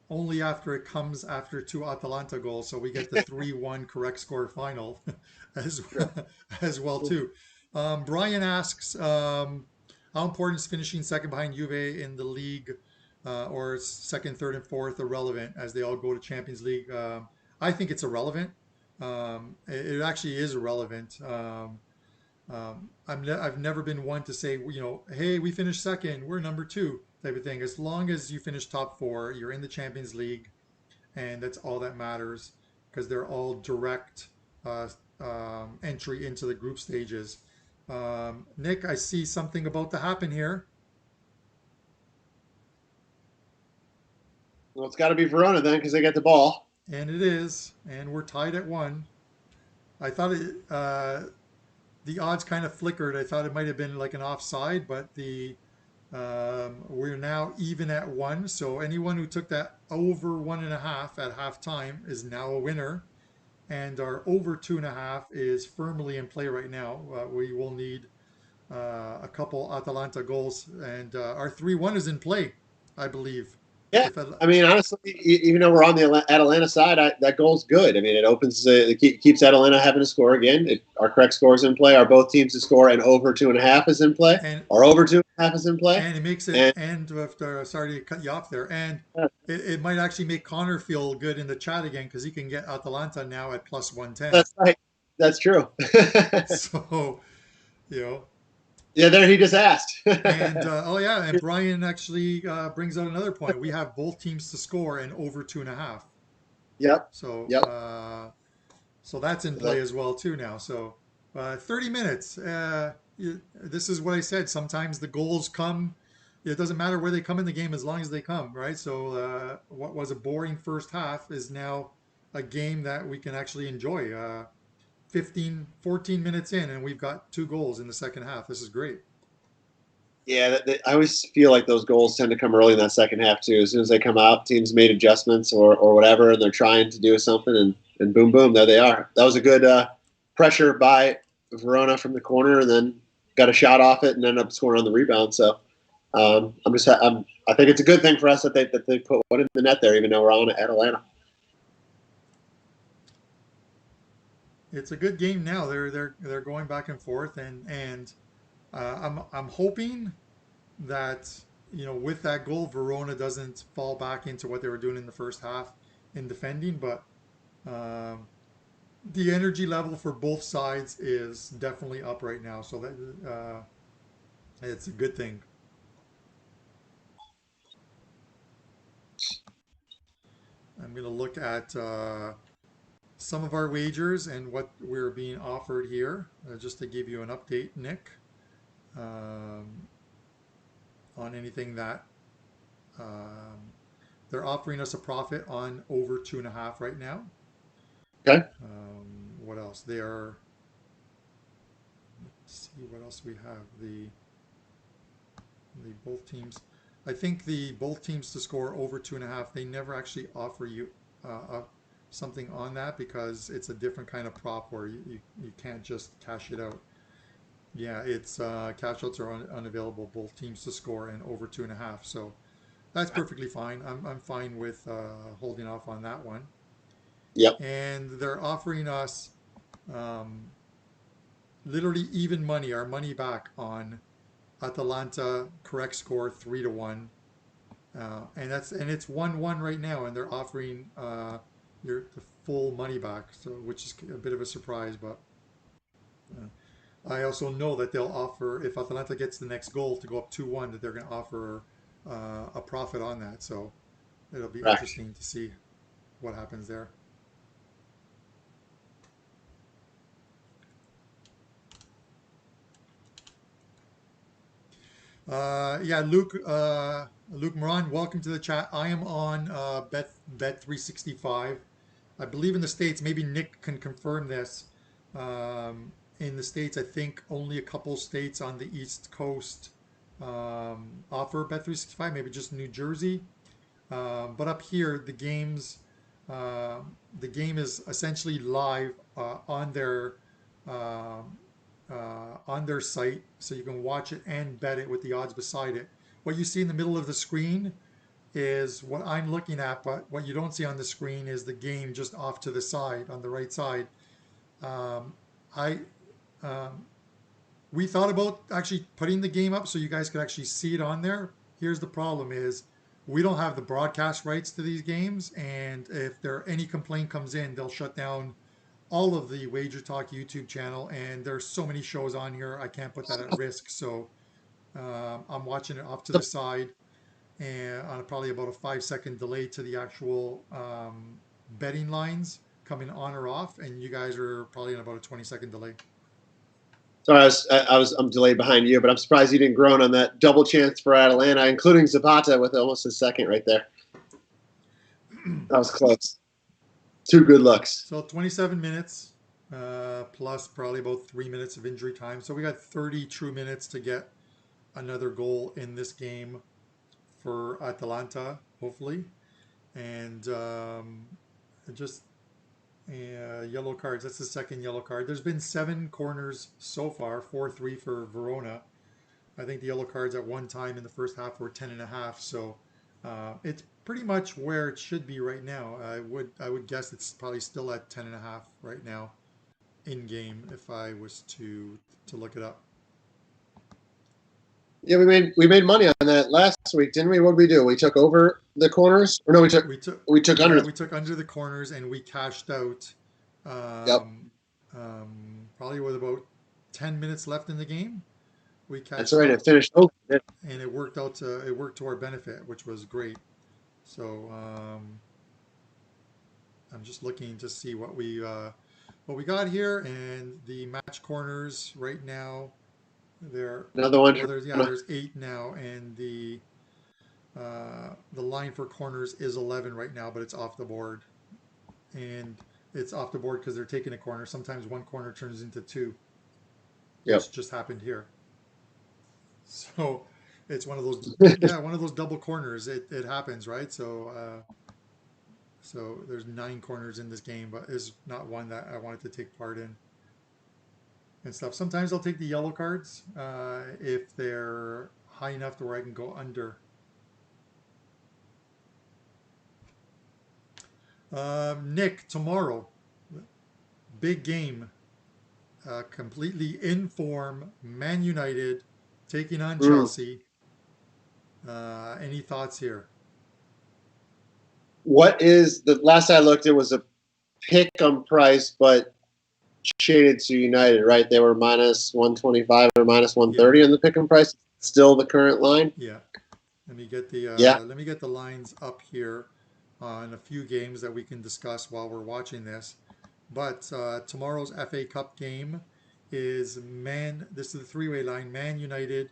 only after it comes after two Atalanta goals, so we get the 3-1 correct score final as as well too. Brian asks, how important is finishing second behind Juve in the league, or is second, third, and fourth irrelevant as they all go to Champions League? I think it's irrelevant. It actually is irrelevant. I've never been one to say, hey, we finished second, we're number two type of thing. As long as you finish top four, you're in the Champions League, and that's all that matters because they're all direct uh, entry into the group stages. Nick, I see something about to happen here, Well, it's got to be Verona then because they get the ball. and it is, and we're tied at one. I thought the odds kind of flickered. I thought it might have been like an offside, but the we're now even at one. So anyone who took that over 1.5 at halftime is now a winner. And our over 2.5 is firmly in play right now. We will need a couple Atalanta goals. And our 3-1 is in play, I believe. Yeah, If I, I mean, honestly, even though we're on the Atalanta side, that goal's good. I mean, it opens, it keeps Atalanta having to score again. Our correct score is in play. Our both teams to score, and over 2.5 is in play. and Our over 2.5 is in play. and it makes it, And and after, sorry to cut you off there, and it might actually make Connor feel good in the chat again because he can get Atalanta now at plus 110. that's right. That's true. So, you know, Yeah, there he just asked. and oh yeah, and Brian actually brings out another point. We have both teams to score and over 2.5. Yep. So, Yep. so that's in So play as well too now. So, 30 minutes. This is what I said. Sometimes the goals come it doesn't matter where they come in the game as long as they come, right? So what was a boring first half is now a game that we can actually enjoy. 15, 14 minutes in, and we've got 2 goals in the second half. This is great. Yeah, I always feel like those goals tend to come early in that second half too. As soon as they come out, teams made adjustments or whatever, and they're trying to do something, and boom, boom, there they are. That was a good pressure by Verona from the corner, and then got a shot off it, and ended up scoring on the rebound. So I think it's a good thing for us that they put one in the net there, even though we're on Atalanta. It's a good game now. They're going back and forth, and I'm hoping that with that goal, Verona doesn't fall back into what they were doing in the first half in defending, but um, the energy level for both sides is definitely up right now. So that it's a good thing. I'm going to look at some of our wagers and what we're being offered here, just to give you an update, Nick, um, on anything that um, they're offering us a profit on over 2.5 right now. Okay. What else? They are. Let's see what else we have. The both teams. I think the both teams to score over 2.5. They never actually offer you something on that because it's a different kind of prop where you can't just cash it out. Yeah, it's cash outs are unavailable. Both teams to score and over 2.5. So that's perfectly fine. I'm fine with holding off on that one. Yep. And they're offering us um, literally even money, our money back on Atalanta correct score 3-1, and it's 1-1 right now, and they're offering the full money back, so which is a bit of a surprise, but uh, I also know that they'll offer if Atalanta gets the next goal to go up 2-1, that they're going to offer a profit on that. So it'll be Right. interesting to see what happens there. Yeah, Luke Moran, welcome to the chat. I am on Bet 365. I believe in the States, maybe Nick can confirm this. In the States, I think only a couple states on the East Coast offer Bet 365, maybe just New Jersey. But up here, uh, the game is essentially live um, on their site, so you can watch it and bet it with the odds beside it. What you see in the middle of the screen is what I'm looking at, but what you don't see on the screen is the game just off to the side on the right side. Um, I um, we thought about actually putting the game up so you guys could actually see it on there. Here's the problem is we don't have the broadcast rights to these games, and if there any complaint comes in, they'll shut down all of the WagerTalk YouTube channel, and there's so many shows on here, I can't put that at risk. So I'm watching it off to the side, and on probably about a 5-second delay to the actual betting lines coming on or off, and you guys are probably in about a 20-second delay. Sorry, I'm delayed behind you, but I'm surprised you didn't groan on that double chance for Atalanta, including Zapata with almost a second right there. That was close. Two good looks. So 27 minutes plus probably about 3 minutes of injury time. So we got 30 true minutes to get another goal in this game for Atalanta, hopefully. And just yellow cards. That's the second yellow card. There's been 7 corners so far, 4-3 for Verona. I think the yellow cards at one time in the first half were 10.5. So it's pretty much where it should be right now. I would guess it's probably still at 10.5 right now in game if I was to look it up. Yeah, we made money on that last week, didn't we? What did we do? We took over the corners, or no? We took We took Yeah, under. we took under the corners and we cashed out Yep, um, probably with about 10 minutes left in the game. We that's cashed right. It out, finished over. and it worked to our benefit, which was great. So I'm just looking to see what we got here, and the match corners right now There, Another one well, for there's 8 now, and the line for corners is 11 right now, but it's off the board, and it's off the board because they're taking a corner. Sometimes one corner turns into two, Yep. which just happened here. So it's one of those, yeah, one of those double corners. It happens, right? So there's 9 corners in this game, but is not one that I wanted to take part in and stuff. Sometimes I'll take the yellow cards if they're high enough to where I can go under. Nick, tomorrow, big game, completely in form. Man United taking on Mm. Chelsea. Any thoughts here? What is the last I looked? It was a pick on price, but shaded to United, right? They were minus 125 or minus Yeah, 130 on the pick and price. Still the current line. yeah. Yeah. Let me get the lines up here on a few games that we can discuss while we're watching this. But tomorrow's FA Cup game is Man. This is the three-way line. Man United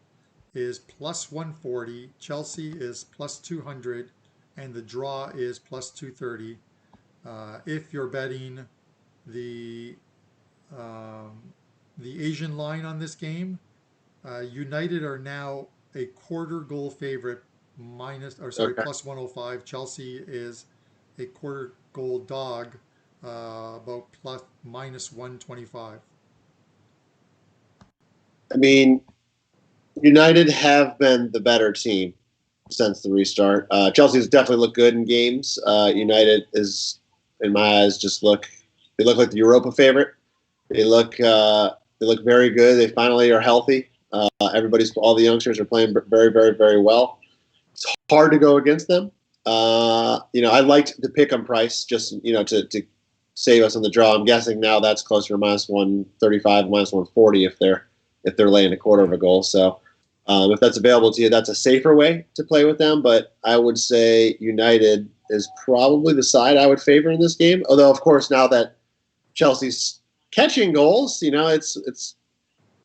is plus 140. Chelsea is plus 200, and the draw is plus 230. If you're betting the um, the Asian line on this game, United are now a quarter goal favorite Okay. plus 105. Chelsea is a quarter goal dog, about plus minus 125. I mean, United have been the better team since the restart. Chelsea's definitely looked good in games. United is, in my eyes, they look like the Europa favorite. They look very good. They finally are healthy. All the youngsters are playing very, very, very well. It's hard to go against them. I liked the pick on price just to save us on the draw. I'm guessing now that's closer to minus 135, minus 140 if they're laying a quarter of Yeah. a goal. So if that's available to you, that's a safer way to play with them. But I would say United is probably the side I would favor in this game. Although, of course, now that Chelsea's catching goals, it's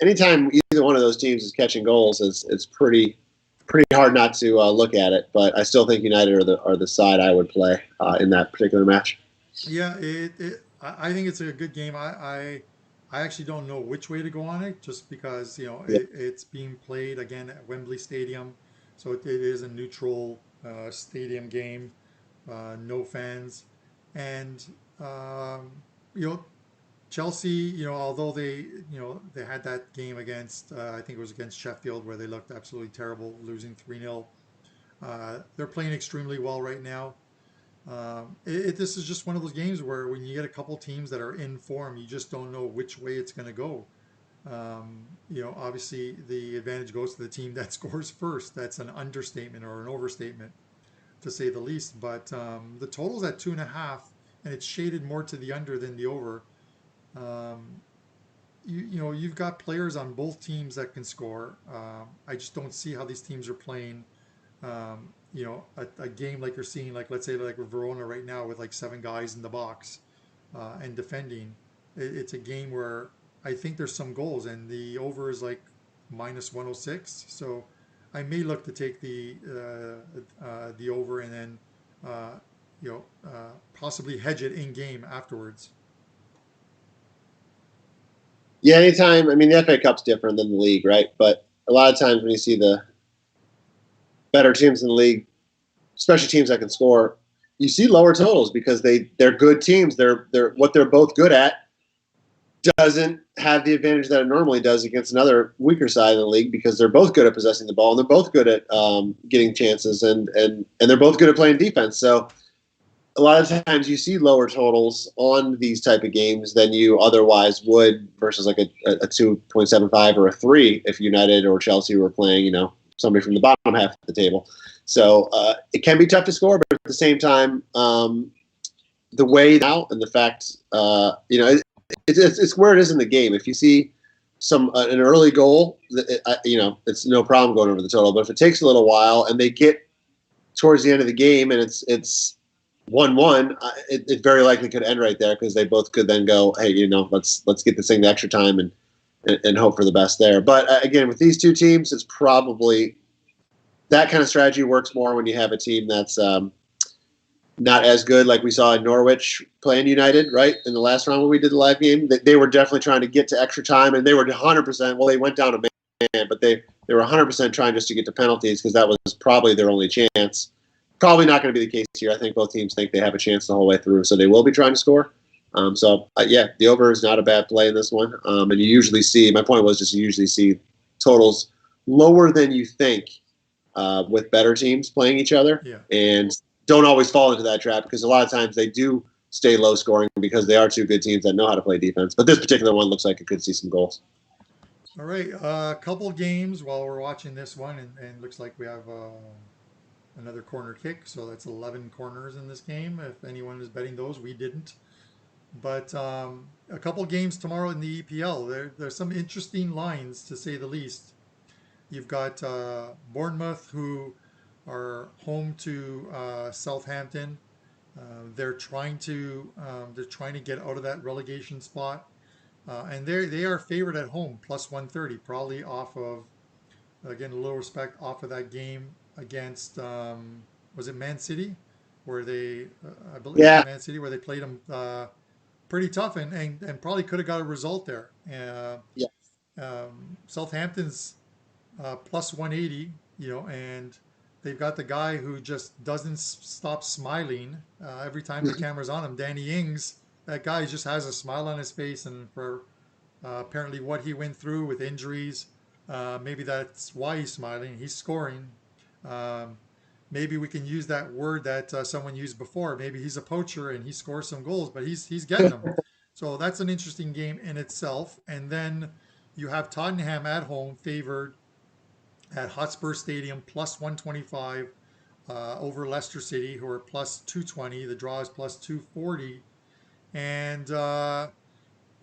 anytime either one of those teams is catching goals, it's pretty hard not to look at it. But I still think United are the side I would play in that particular match. Yeah, I think it's a good game. I actually don't know which way to go on it, just because Yeah. it's being played again at Wembley Stadium, so it is a neutral stadium game, no fans, and um, you know Chelsea, although they had that game against, I think it was against Sheffield, where they looked absolutely terrible, losing 3-0. They're playing extremely well right now. This is just one of those games where when you get a couple teams that are in form, you just don't know which way it's going to go. Obviously the advantage goes to the team that scores first. That's an understatement or an overstatement, to say the least. But the total's at 2.5, and it's shaded more to the under than the over. Um, you've got players on both teams that can score. I just don't see how these teams are playing. A game like you're seeing, like let's say like with Verona right now, with like 7 guys in the box and defending. It's a game where I think there's some goals, and the over is like minus 106. So I may look to take the over, and then possibly hedge it in game afterwards. Yeah, anytime. I mean, the FA Cup's different than the league, right? But a lot of times when you see the better teams in the league, especially teams that can score, you see lower totals because they're good teams. They're what they're both good at doesn't have the advantage that it normally does against another weaker side of the league because they're both good at possessing the ball and they're both good at getting chances and they're both good at playing defense. So a lot of times you see lower totals on these type of games than you otherwise would versus like a 2.75 or a 3 if United or Chelsea were playing, somebody from the bottom half of the table. So it can be tough to score, but at the same time, the way now and the fact, it's where it is in the game. If you see an early goal, it's no problem going over the total. But if it takes a little while and they get towards the end of the game and it's 1-1, it very likely could end right there because they both could then go, hey, let's get this thing to extra time and and hope for the best there. But again, with these two teams, it's probably that kind of strategy works more when you have a team that's not as good, like we saw in Norwich playing United, right? In the last round when we did the live game, they were definitely trying to get to extra time, and they were 100%. Well, they went down a man, but they were 100% trying just to get to penalties because that was probably their only chance. Probably not going to be the case here. I think both teams think they have a chance the whole way through, so they will be trying to score. Yeah, the over is not a bad play in this one. And you usually see, my point was just you usually see totals lower than you think with better teams playing each other. Yeah. And don't always fall into that trap because a lot of times they do stay low scoring because they are two good teams that know how to play defense. But this particular one looks like it could see some goals. All right, a couple games while we're watching this one, and looks like we have another corner kick. So that's 11 corners in this game. If anyone is betting those, we didn't. But a couple games tomorrow in the EPL. There's some interesting lines, to say the least. You've got Bournemouth, who are home to Southampton. They're trying to get out of that relegation spot, and they are favored at home plus 130, probably off of, again, a little respect, off of that game against was it Man City, where I believe it was Yeah. Man City where they played them pretty tough, and probably could have got a result there. Yeah. Southampton's plus 180, and they've got the guy who just doesn't stop smiling every time the camera's on him. Danny Ings, that guy just has a smile on his face, and for apparently what he went through with injuries, maybe that's why he's smiling. He's scoring. Um, Maybe we can use that word that someone used before. Maybe he's a poacher and he scores some goals, but he's getting them. So that's an interesting game in itself. And then you have Tottenham at home, favored at Hotspur Stadium, plus 125 over Leicester City, who are plus 220. The draw is plus 240. And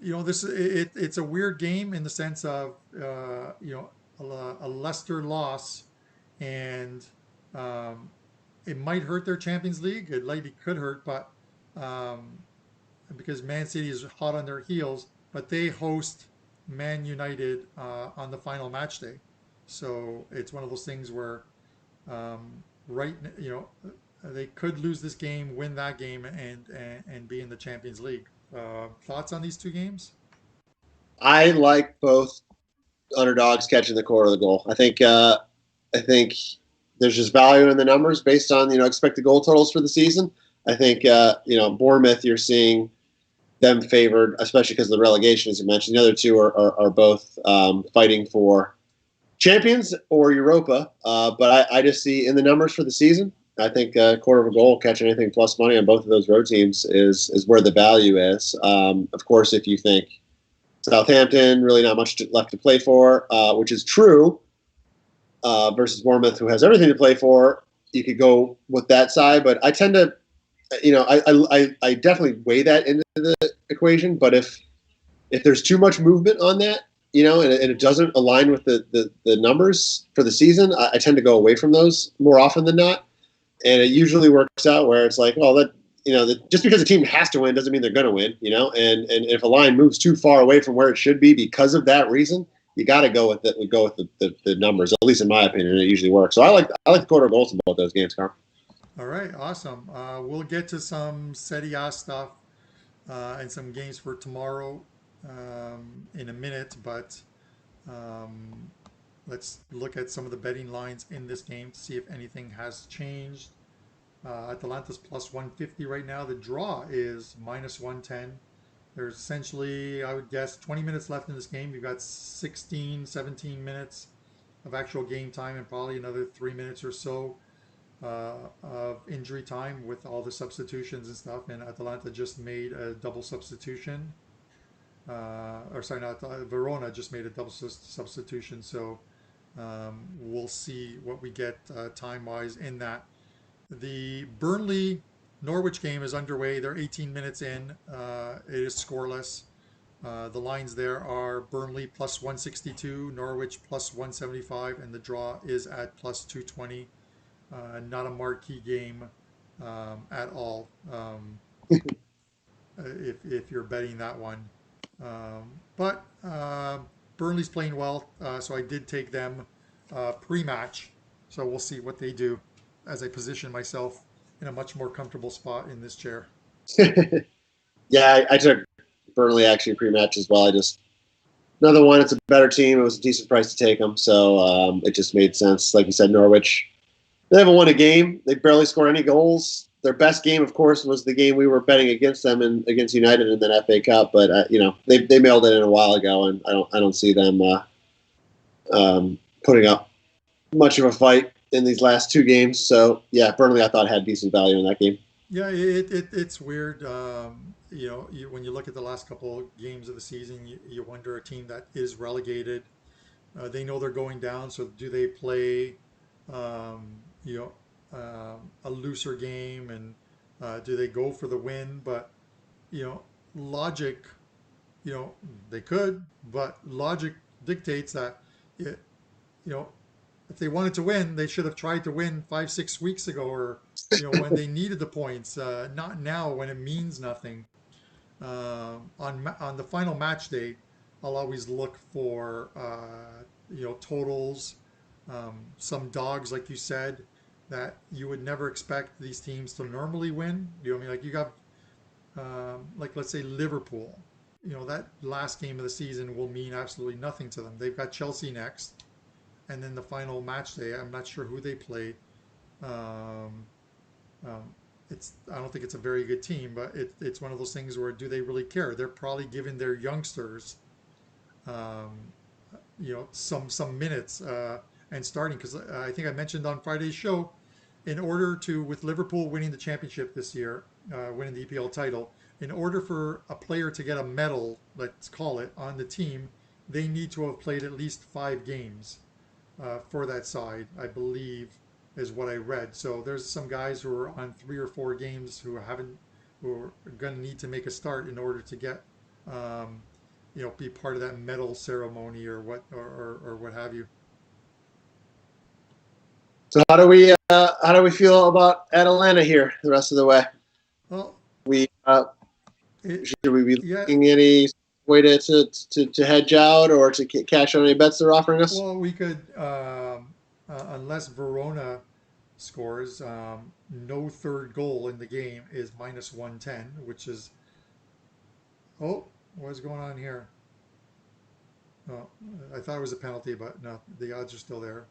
it's a weird game in the sense of a Leicester loss, and um, it might hurt their Champions League. It likely could hurt, but um, because Man City is hot on their heels, but they host Man United on the final match day. So it's one of those things where, right, they could lose this game, win that game, and be in the Champions League. Thoughts on these two games? I like both underdogs catching the core of the goal. I think there's just value in the numbers based on expected goal totals for the season. I think Bournemouth, you're seeing them favored, especially because of the relegation, as you mentioned. The other two are both fighting for champions or Europa. But I just see in the numbers for the season, I think a quarter of a goal, catching anything plus money on both of those road teams is where the value is. Of course, if you think Southampton, really not much left to play for, which is true, versus Bournemouth, who has everything to play for, you could go with that side. But I tend to, I definitely weigh that into the equation. But if there's too much movement on that, and it doesn't align with the numbers for the season, I tend to go away from those more often than not. And it usually works out where it's like, well, just because a team has to win doesn't mean they're going to win, And if a line moves too far away from where it should be because of that reason, you got to go with it. We go with the numbers, at least in my opinion, and it usually works. So I like the quarter goals in both those games, Carl. All right, awesome. We'll get to some Serie A stuff and some games for tomorrow in a minute, but um, let's look at some of the betting lines in this game to see if anything has changed. Atalanta's plus 150 right now. The draw is minus 110. There's essentially, I would guess, 20 minutes left in this game. You've got 16, 17 minutes of actual game time and probably another 3 minutes or so of injury time with all the substitutions and stuff. And Atalanta just made a double substitution. Or sorry, not Verona just made a double substitution. So we'll see what we get time wise in that. The Burnley Norwich game is underway. They're 18 minutes in. It is scoreless. The lines there are Burnley plus 162, Norwich plus 175, and the draw is at plus 220. Not a marquee game at all, if you're betting that one. But Burnley's playing well, so I did take them pre-match. So we'll see what they do as I position myself in a much more comfortable spot in this chair. Yeah, I took Burnley actually pre-match as well. I just another one. It's a better team. It was a decent price to take them, so it just made sense. Like you said, Norwich. They haven't won a game. They barely scored any goals. Their best game, of course, was the game we were betting against them and against United in the FA Cup. But they mailed it in a while ago, and I don't see them putting up much of a fight in these last two games. So yeah, Burnley I thought had decent value in that game. Yeah, it's weird. When you look at the last couple of games of the season, you wonder a team that is relegated. They know they're going down, so do they play, um, you a looser game, and do they go for the win? But you know, logic, you know, they could, but logic dictates that it, you know, if they wanted to win, they should have tried to win 5, 6 weeks ago, or when they needed the points, not now when it means nothing. On the final match day, I'll always look for totals, some dogs like you said that you would never expect these teams to normally win. I mean, like you got like let's say Liverpool. That last game of the season will mean absolutely nothing to them. They've got Chelsea next, and then the final match day. I'm not sure who they play. Um, I don't think it's a very good team, but it's one of those things where do they really care? They're probably giving their youngsters, um, some minutes and starting because I think I mentioned on Friday's show, in order to with Liverpool winning the championship this year, winning the EPL title, in order for a player to get a medal, let's call it, on the team, they need to have played at least 5 games for that side, I believe, is what I read. So there's some guys who are on 3 or 4 games who are going to need to make a start in order to get, be part of that medal ceremony or or what have you. So how do we feel about Atalanta here the rest of the way? Well, We it, should we be yeah, looking any way to hedge out or to cash on any bets they're offering us? well, we could, unless Verona scores, no third goal in the game is -110, which is, oh, what's going on here? Oh, I thought it was a penalty, but no, the odds are still there.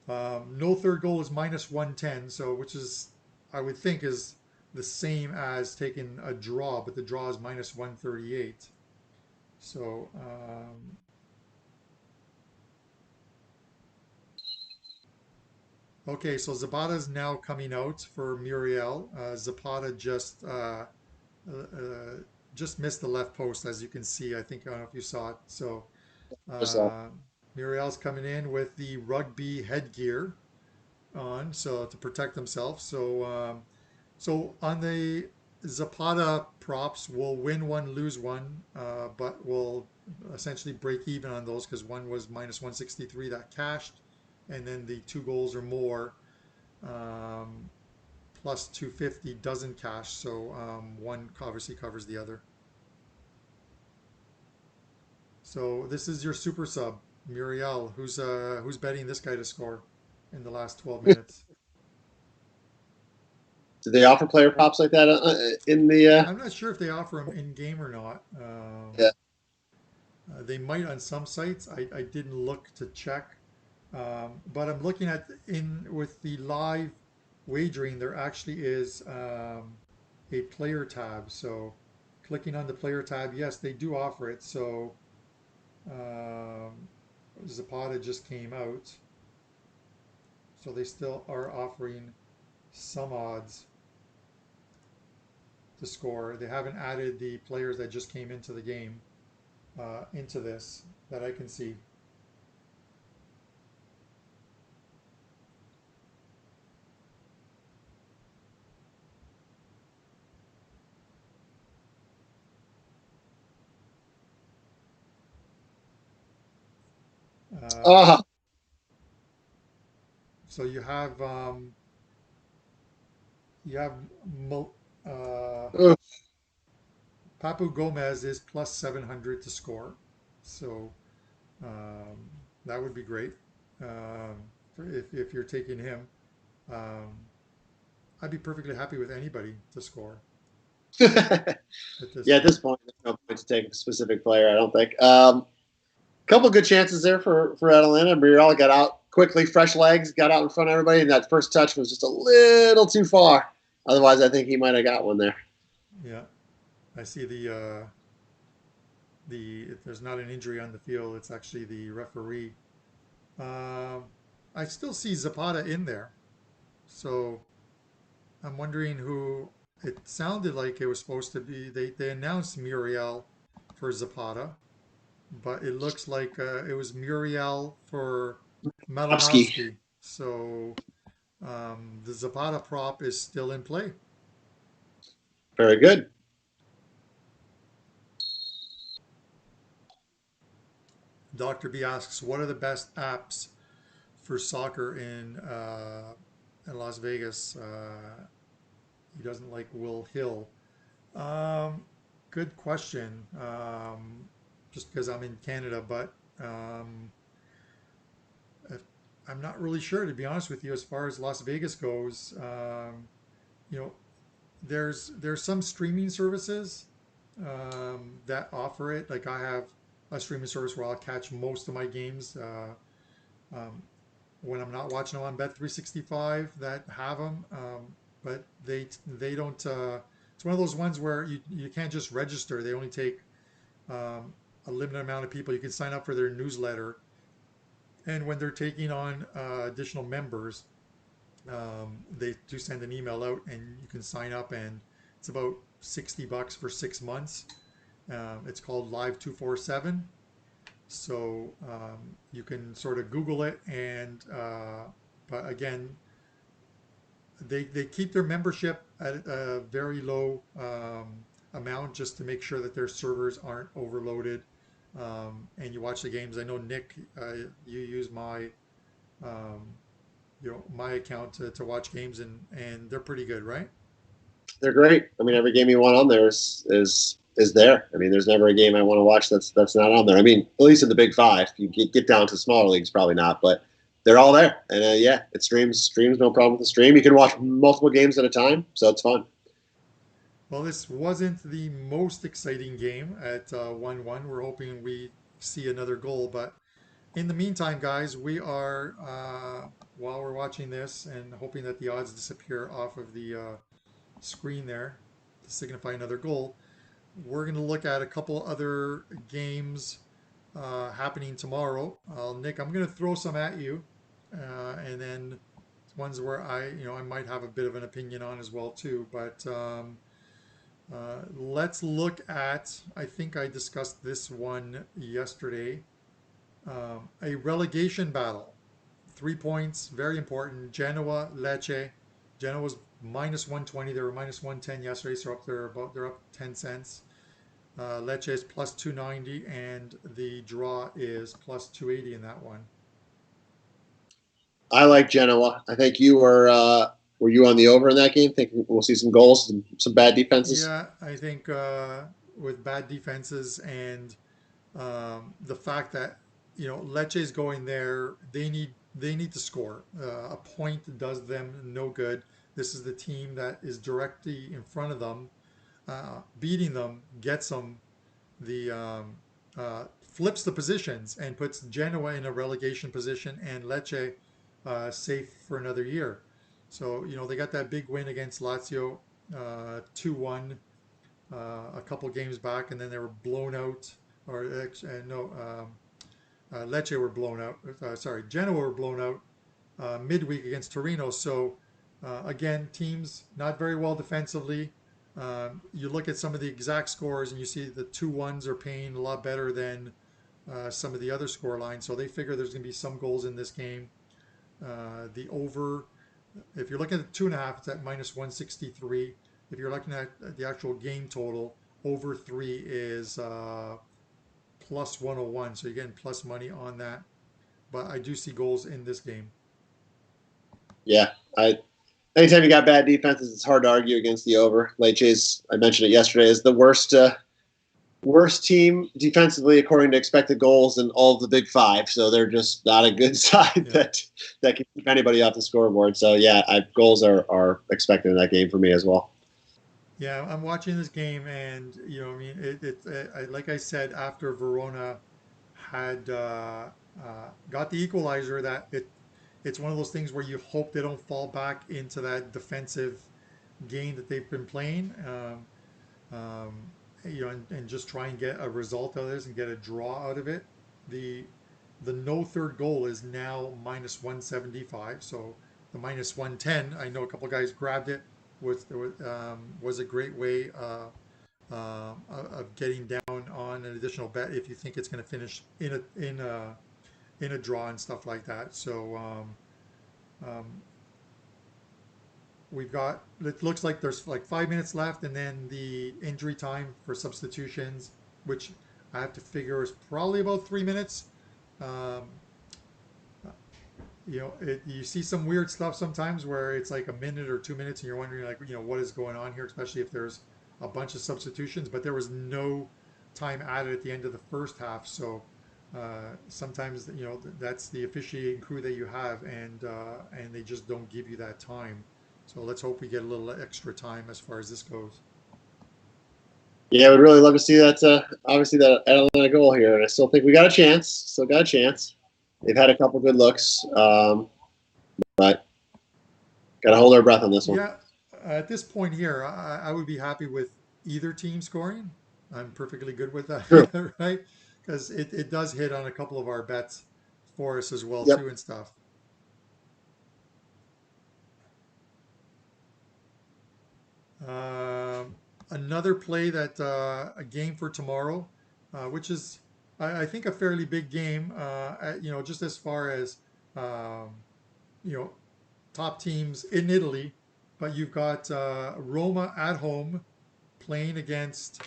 No third goal is -110, so which is, I would think, is the same as taking a draw, but the draw is -138. So, okay, so Zapata is now coming out for Muriel. Zapata just missed the left post, as you can see. I don't know if you saw it. So, So, uh, Muriel's coming in with the rugby headgear on, so to protect themselves. So on the Zapata props, we'll win one, lose one, but we'll essentially break even on those because one was -163 that cashed, and then the 2 goals or more um, plus 250 doesn't cash. So one obviously covers the other. So this is your super sub, Muriel, who's betting this guy to score in the last 12 minutes. do they offer player props like that in the? I'm not sure if they offer them in game or not. Yeah. They might on some sites. I didn't look to check, but I'm looking at in with the live wagering. There actually is a player tab. So clicking on the player tab, yes, they do offer it. So um, Zapata just came out, so they still are offering some odds to score. They haven't added the players that just came into the game into this that I can see. Uh, Oh, so you have uh, oh, Papu Gomez is plus 700 to score. So um, that would be great if you're taking him. Um, I'd be perfectly happy with anybody to score at this Yeah, at point. this point, there's no point to take a specific player, I don't think. Couple good chances there for Atalanta. Muriel got out quickly, fresh legs, got out in front of everybody, and that first touch was just a little too far. Otherwise, I think he might have got one there. Yeah, I see the if there's not an injury on the field, it's actually the referee. Um, I still see Zapata in there, so I'm wondering who. It sounded like it was supposed to be. They announced Muriel for Zapata, but it looks like it was Muriel for Upski, Malinovsky. So the Zapata prop is still in play. very good. Dr. B asks, what are the best apps for soccer in Las Vegas? He doesn't like Will Hill. Um, Good question. Just because I'm in Canada, but um, if, I'm not really sure to be honest with you. As far as Las Vegas goes, you know, there's some streaming services that offer it. Like I have a streaming service where I'll catch most of my games um, when I'm not watching them on Bet365 that have them, but they don't. It's one of those ones where you can't just register. They only take um, a limited amount of people. You can sign up for their newsletter, and when they're taking on additional members, they do send an email out, and you can sign up, and it's about $60 for 6 months. It's called Live 247. So you can sort of Google it, and but again, they keep their membership at a very low amount just to make sure that their servers aren't overloaded. And you watch the games. I know Nick, you use um, my account to watch games, and they're pretty good, right? They're great. I mean, every game you want on there is there. I mean, there's never a game I want to watch that's not on there. I mean, at least in the Big Five. You get down to smaller leagues, probably not, but they're all there. And yeah, it streams no problem with the stream. You can watch multiple games at a time, so it's fun. Well, this wasn't the most exciting game at 1-1. We're hoping we see another goal, but in the meantime, guys, we are, while we're watching this and hoping that the odds disappear off of the screen there to signify another goal, we're going to look at a couple other games happening tomorrow. Nick, I'm going to throw some at you, and then ones where I might have a bit of an opinion on as well too. But let's look at. I think I discussed this one yesterday. A relegation battle. 3 points, very important. Genoa, Lecce. Genoa's minus 120. They were minus 110 yesterday, so they're up 10 cents. Lecce is plus 290, and the draw is plus 280 in that one. I like Genoa. I think you were you on the over in that game? Think we'll see some goals, some bad defenses. Yeah, I think with bad defenses and the fact that Lecce's going there, they need to score. A point does them no good. This is the team that is directly in front of them. Beating them gets them flips the positions and puts Genoa in a relegation position and Lecce safe for another year. So they got that big win against Lazio, 2-1 a couple games back, and then they were blown out. Or no, Lecce were blown out. Sorry, Genoa were blown out midweek against Torino. So again, teams not very well defensively. You look at some of the exact scores and you see the 2-1s are paying a lot better than some of the other score lines. So they figure there's going to be some goals in this game. The over, if you're looking at 2.5, it's at minus 163. If you're looking at the actual game total, over 3 is plus 101. So you're getting plus money on that. But I do see goals in this game. Yeah, I anytime you got bad defenses, it's hard to argue against the over. Lecce's, I mentioned it yesterday, is the worst worst team defensively according to expected goals in all of the Big Five. So they're just not a good side Yeah. that can keep anybody off the scoreboard. So yeah, goals are expected in that game for me as well. Yeah, I'm watching this game, and I mean, like I said, after Verona had got the equalizer, that it's one of those things where you hope they don't fall back into that defensive game that they've been playing, and just try and get a result out of this and get a draw out of it. The the no third goal is now minus 175, so the minus 110. I know a couple of guys grabbed it. Was a great way of getting down on an additional bet if you think it's going to finish in a draw and stuff like that. So um, we've got, it looks like there's like 5 minutes left, and then the injury time for substitutions, which I have to figure is probably about 3 minutes. Um, you see some weird stuff sometimes where it's like a minute or 2 minutes, and you're wondering, like, what is going on here, especially if there's a bunch of substitutions. But there was no time added at the end of the first half, so sometimes that's the officiating crew that you have, and they just don't give you that time. So let's hope we get a little extra time as far as this goes. Yeah, I would really love to see that. Obviously, that Atalanta goal here, and I still think we got a chance. Still got a chance. They've had a couple good looks, but got to hold our breath on this one. Yeah, at this point here, I would be happy with either team scoring. I'm perfectly good with True. that, right? Because it does hit on a couple of our bets for us as well Yep. too and stuff. Um, Another play that a game for tomorrow, which is I think a fairly big game. Just as far as um, you know, top teams in Italy, but you've got Roma at home playing against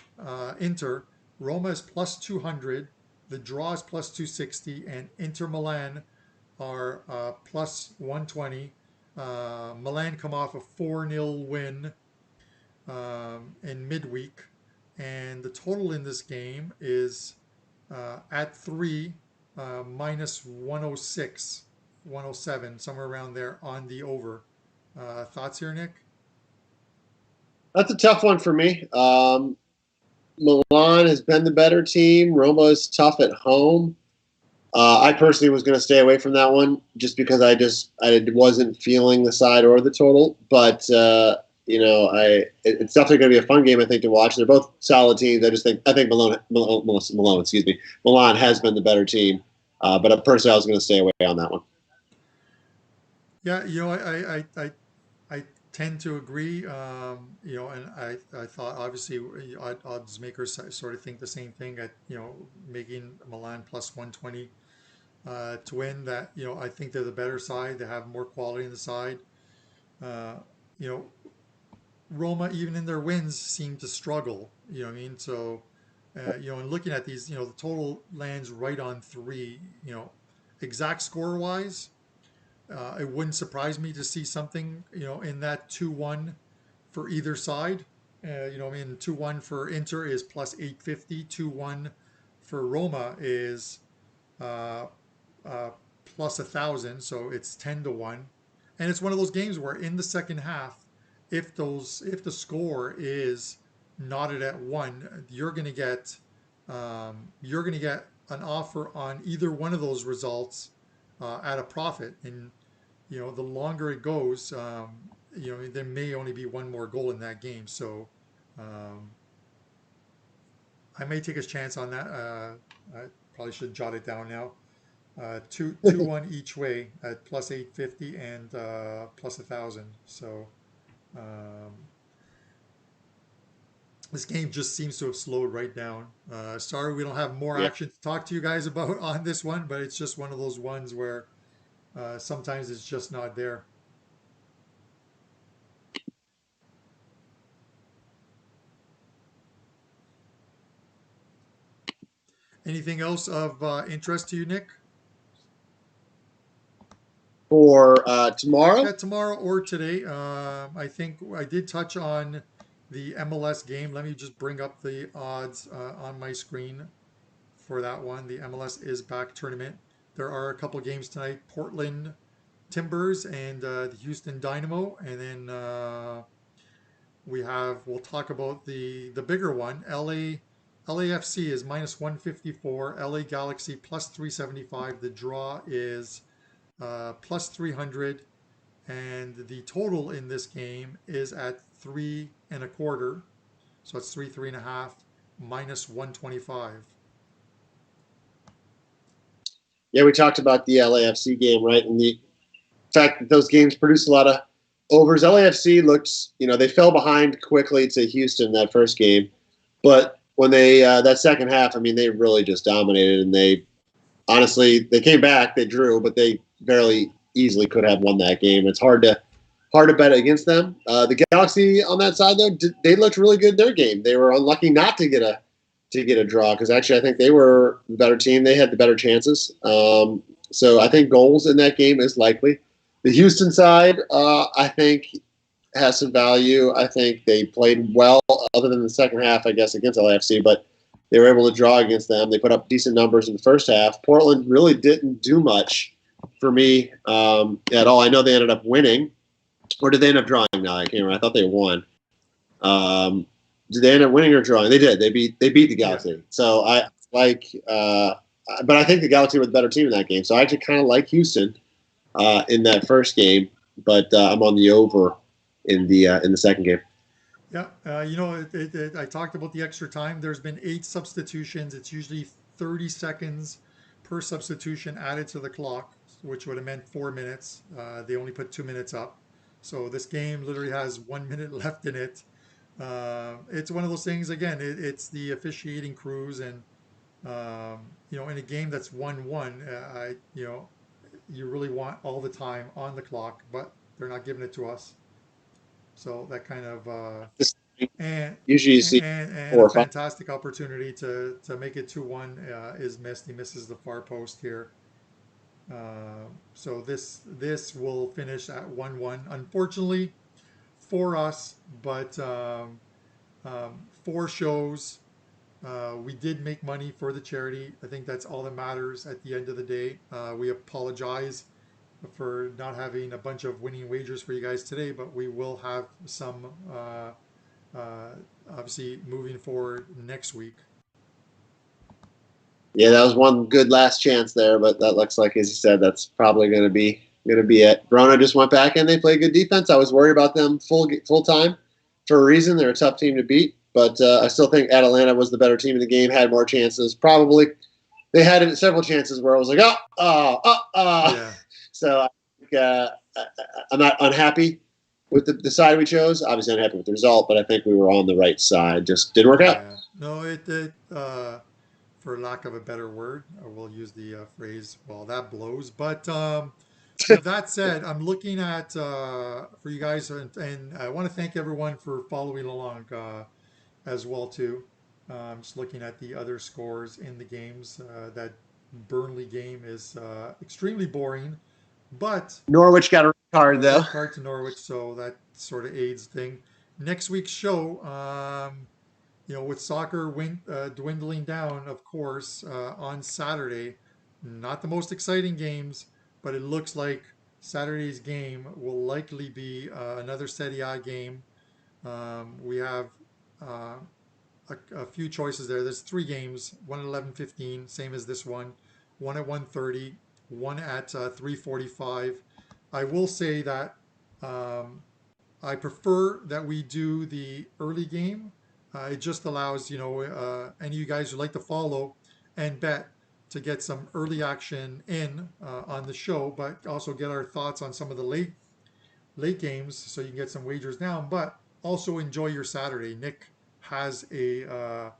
Inter. Roma is plus 200, the draw is plus 260, and Inter Milan are plus 120. Milan come off a 4-0 win in midweek, and the total in this game is at three, minus 106, 107, somewhere around there on the over. Thoughts here, Nick? That's a tough one for me. Milan has been the better team. Roma is tough at home. I personally was going to stay away from that one just because I wasn't feeling the side or the total. But it's definitely going to be a fun game, I think, to watch. They're both solid teams. I think Malone, excuse me, Milan has been the better team. But personally, I was going to stay away on that one. Yeah, I tend to agree. And I thought obviously odds makers sort of think the same thing at making Milan plus 120 to win. That I think they're the better side. They have more quality in the side. Uh, you know, Roma, even in their wins, seem to struggle. You know what I mean? So, and looking at these, the total lands right on three. Exact score wise, it wouldn't surprise me to see something, in that 2-1 for either side. I mean, 2-1 for Inter is plus 850. 2-1 for Roma is uh, uh, plus 1,000, so it's 10-1. And it's one of those games where in the second half, if the score is knotted at one, you're gonna get an offer on either one of those results at a profit. And the longer it goes, there may only be one more goal in that game. So um, I may take a chance on that. I probably should jot it down now. 2-1 each way at plus 850 and plus 1,000. So um, this game just seems to have slowed right down. Sorry, we don't have more Yeah. action to talk to you guys about on this one, but it's just one of those ones where sometimes it's just not there. Anything else of interest to you, Nick? For tomorrow, Yeah, tomorrow or today. I think I did touch on the MLS game. Let me just bring up the odds on my screen for that one. The MLS is back tournament. There are a couple games tonight. Portland Timbers and the Houston Dynamo, and then we'll talk about the bigger one. LAFC is minus 154. LA Galaxy plus 375. The draw is plus 300, and the total in this game is at 3.25. So it's 3.5 minus 125. Yeah, we talked about the LAFC game, right? And the fact that those games produce a lot of overs. LAFC looked, they fell behind quickly to Houston that first game, but when they that second half, I mean, they really just dominated, and they honestly came back, they drew, but they very easily could have won that game. It's hard to bet against them. The Galaxy on that side, though, they looked really good in their game. They were unlucky not to get a draw, because actually I think they were the better team. They had the better chances. So I think goals in that game is likely. The Houston side, I think, has some value. I think they played well, other than the second half, I guess, against LAFC, but they were able to draw against them. They put up decent numbers in the first half. Portland really didn't do much for me at all. I know they ended up winning. Or did they end up drawing now? I can't remember. I thought they won. Did they end up winning or drawing? They did. They beat the Galaxy. Yeah. So I like, but I think the Galaxy were the better team in that game. So I actually kind of like Houston in that first game, but I'm on the over in the second game. Yeah, I talked about the extra time. There's been 8 substitutions. It's usually 30 seconds per substitution added to the clock, which would have meant 4 minutes. They only put 2 minutes up. So this game literally has 1 minute left in it. It's one of those things. Again, it's the officiating crews, and in a game that's 1-1, you really want all the time on the clock, but they're not giving it to us. So that kind of and usually you see and a fantastic opportunity to make it 2-1 is missed. He misses the far post here. So this will finish at 1-1. Unfortunately for us, but 4 shows. We did make money for the charity. I think that's all that matters at the end of the day. We apologize for not having a bunch of winning wagers for you guys today, but we will have some obviously moving forward next week. Yeah, that was one good last chance there, but that looks like, as you said, that's probably going to be it. Verona just went back and they played good defense. I was worried about them full time for a reason. They're a tough team to beat, but I still think Atalanta was the better team in the game, had more chances. Probably they had several chances where I was like, Yeah. So I'm not unhappy with the side we chose. Obviously unhappy with the result, but I think we were on the right side. Just didn't work out. No, it did. For lack of a better word, we'll use the phrase, well, that blows. But with that said, I'm looking at, for you guys, and I want to thank everyone for following along as well, too. I'm just looking at the other scores in the games. That Burnley game is extremely boring, but Norwich got a red card, though. Red card to Norwich, so that sort of aids thing. Next week's show, with soccer dwindling down, of course, on Saturday, not the most exciting games, but it looks like Saturday's game will likely be another Serie A game. We have a few choices there. There's 3 games, one at 11:15, same as this one at 1:30, one at 3:45. I will say that I prefer that we do the early game. It just allows, any of you guys who like to follow and bet to get some early action in on the show, but also get our thoughts on some of the late games so you can get some wagers down, but also enjoy your Saturday. Nick has a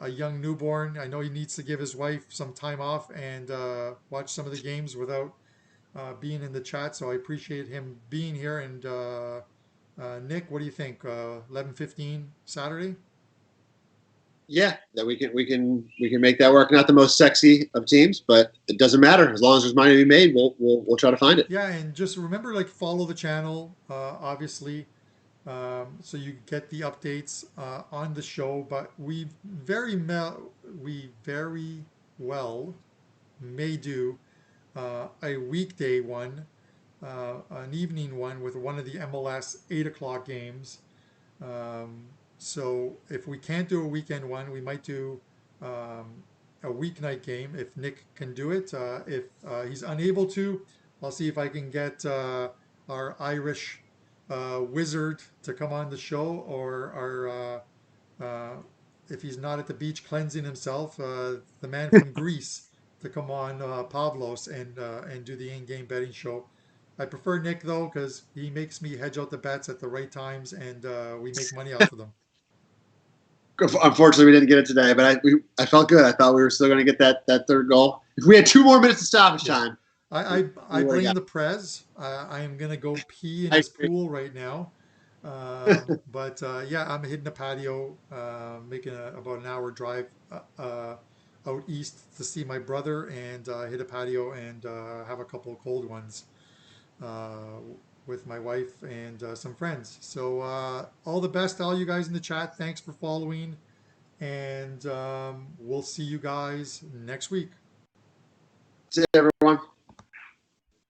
young newborn. I know he needs to give his wife some time off and watch some of the games without being in the chat, so I appreciate him being here. And Nick, what do you think? 11:15 Saturday? Yeah, that we can make that work. Not the most sexy of teams, but it doesn't matter as long as there's money to be made. We'll try to find it. Yeah, and just remember, follow the channel. Obviously, so you get the updates on the show. But we very well may do a weekday one, an evening one with one of the MLS 8 o'clock games. Um, so if we can't do a weekend one, we might do a weeknight game if Nick can do it. If he's unable to, I'll see if I can get our Irish wizard to come on the show, or if he's not at the beach cleansing himself, the man from Greece to come on, Pavlos, and do the in-game betting show. I prefer Nick though because he makes me hedge out the bets at the right times, and we make money off of them. Unfortunately, we didn't get it today, but I felt good. I thought we were still going to get that third goal. If we had 2 more minutes of stoppage Yeah, time, I we would have blame got the Prez. I am gonna go pee in it. his pool right now. But yeah, I'm hitting the patio, making about an hour drive out east to see my brother, and hit a patio and have a couple of cold ones uh, with my wife and some friends. So all the best to all you guys in the chat. Thanks for following, and we'll see you guys next week. See you, everyone.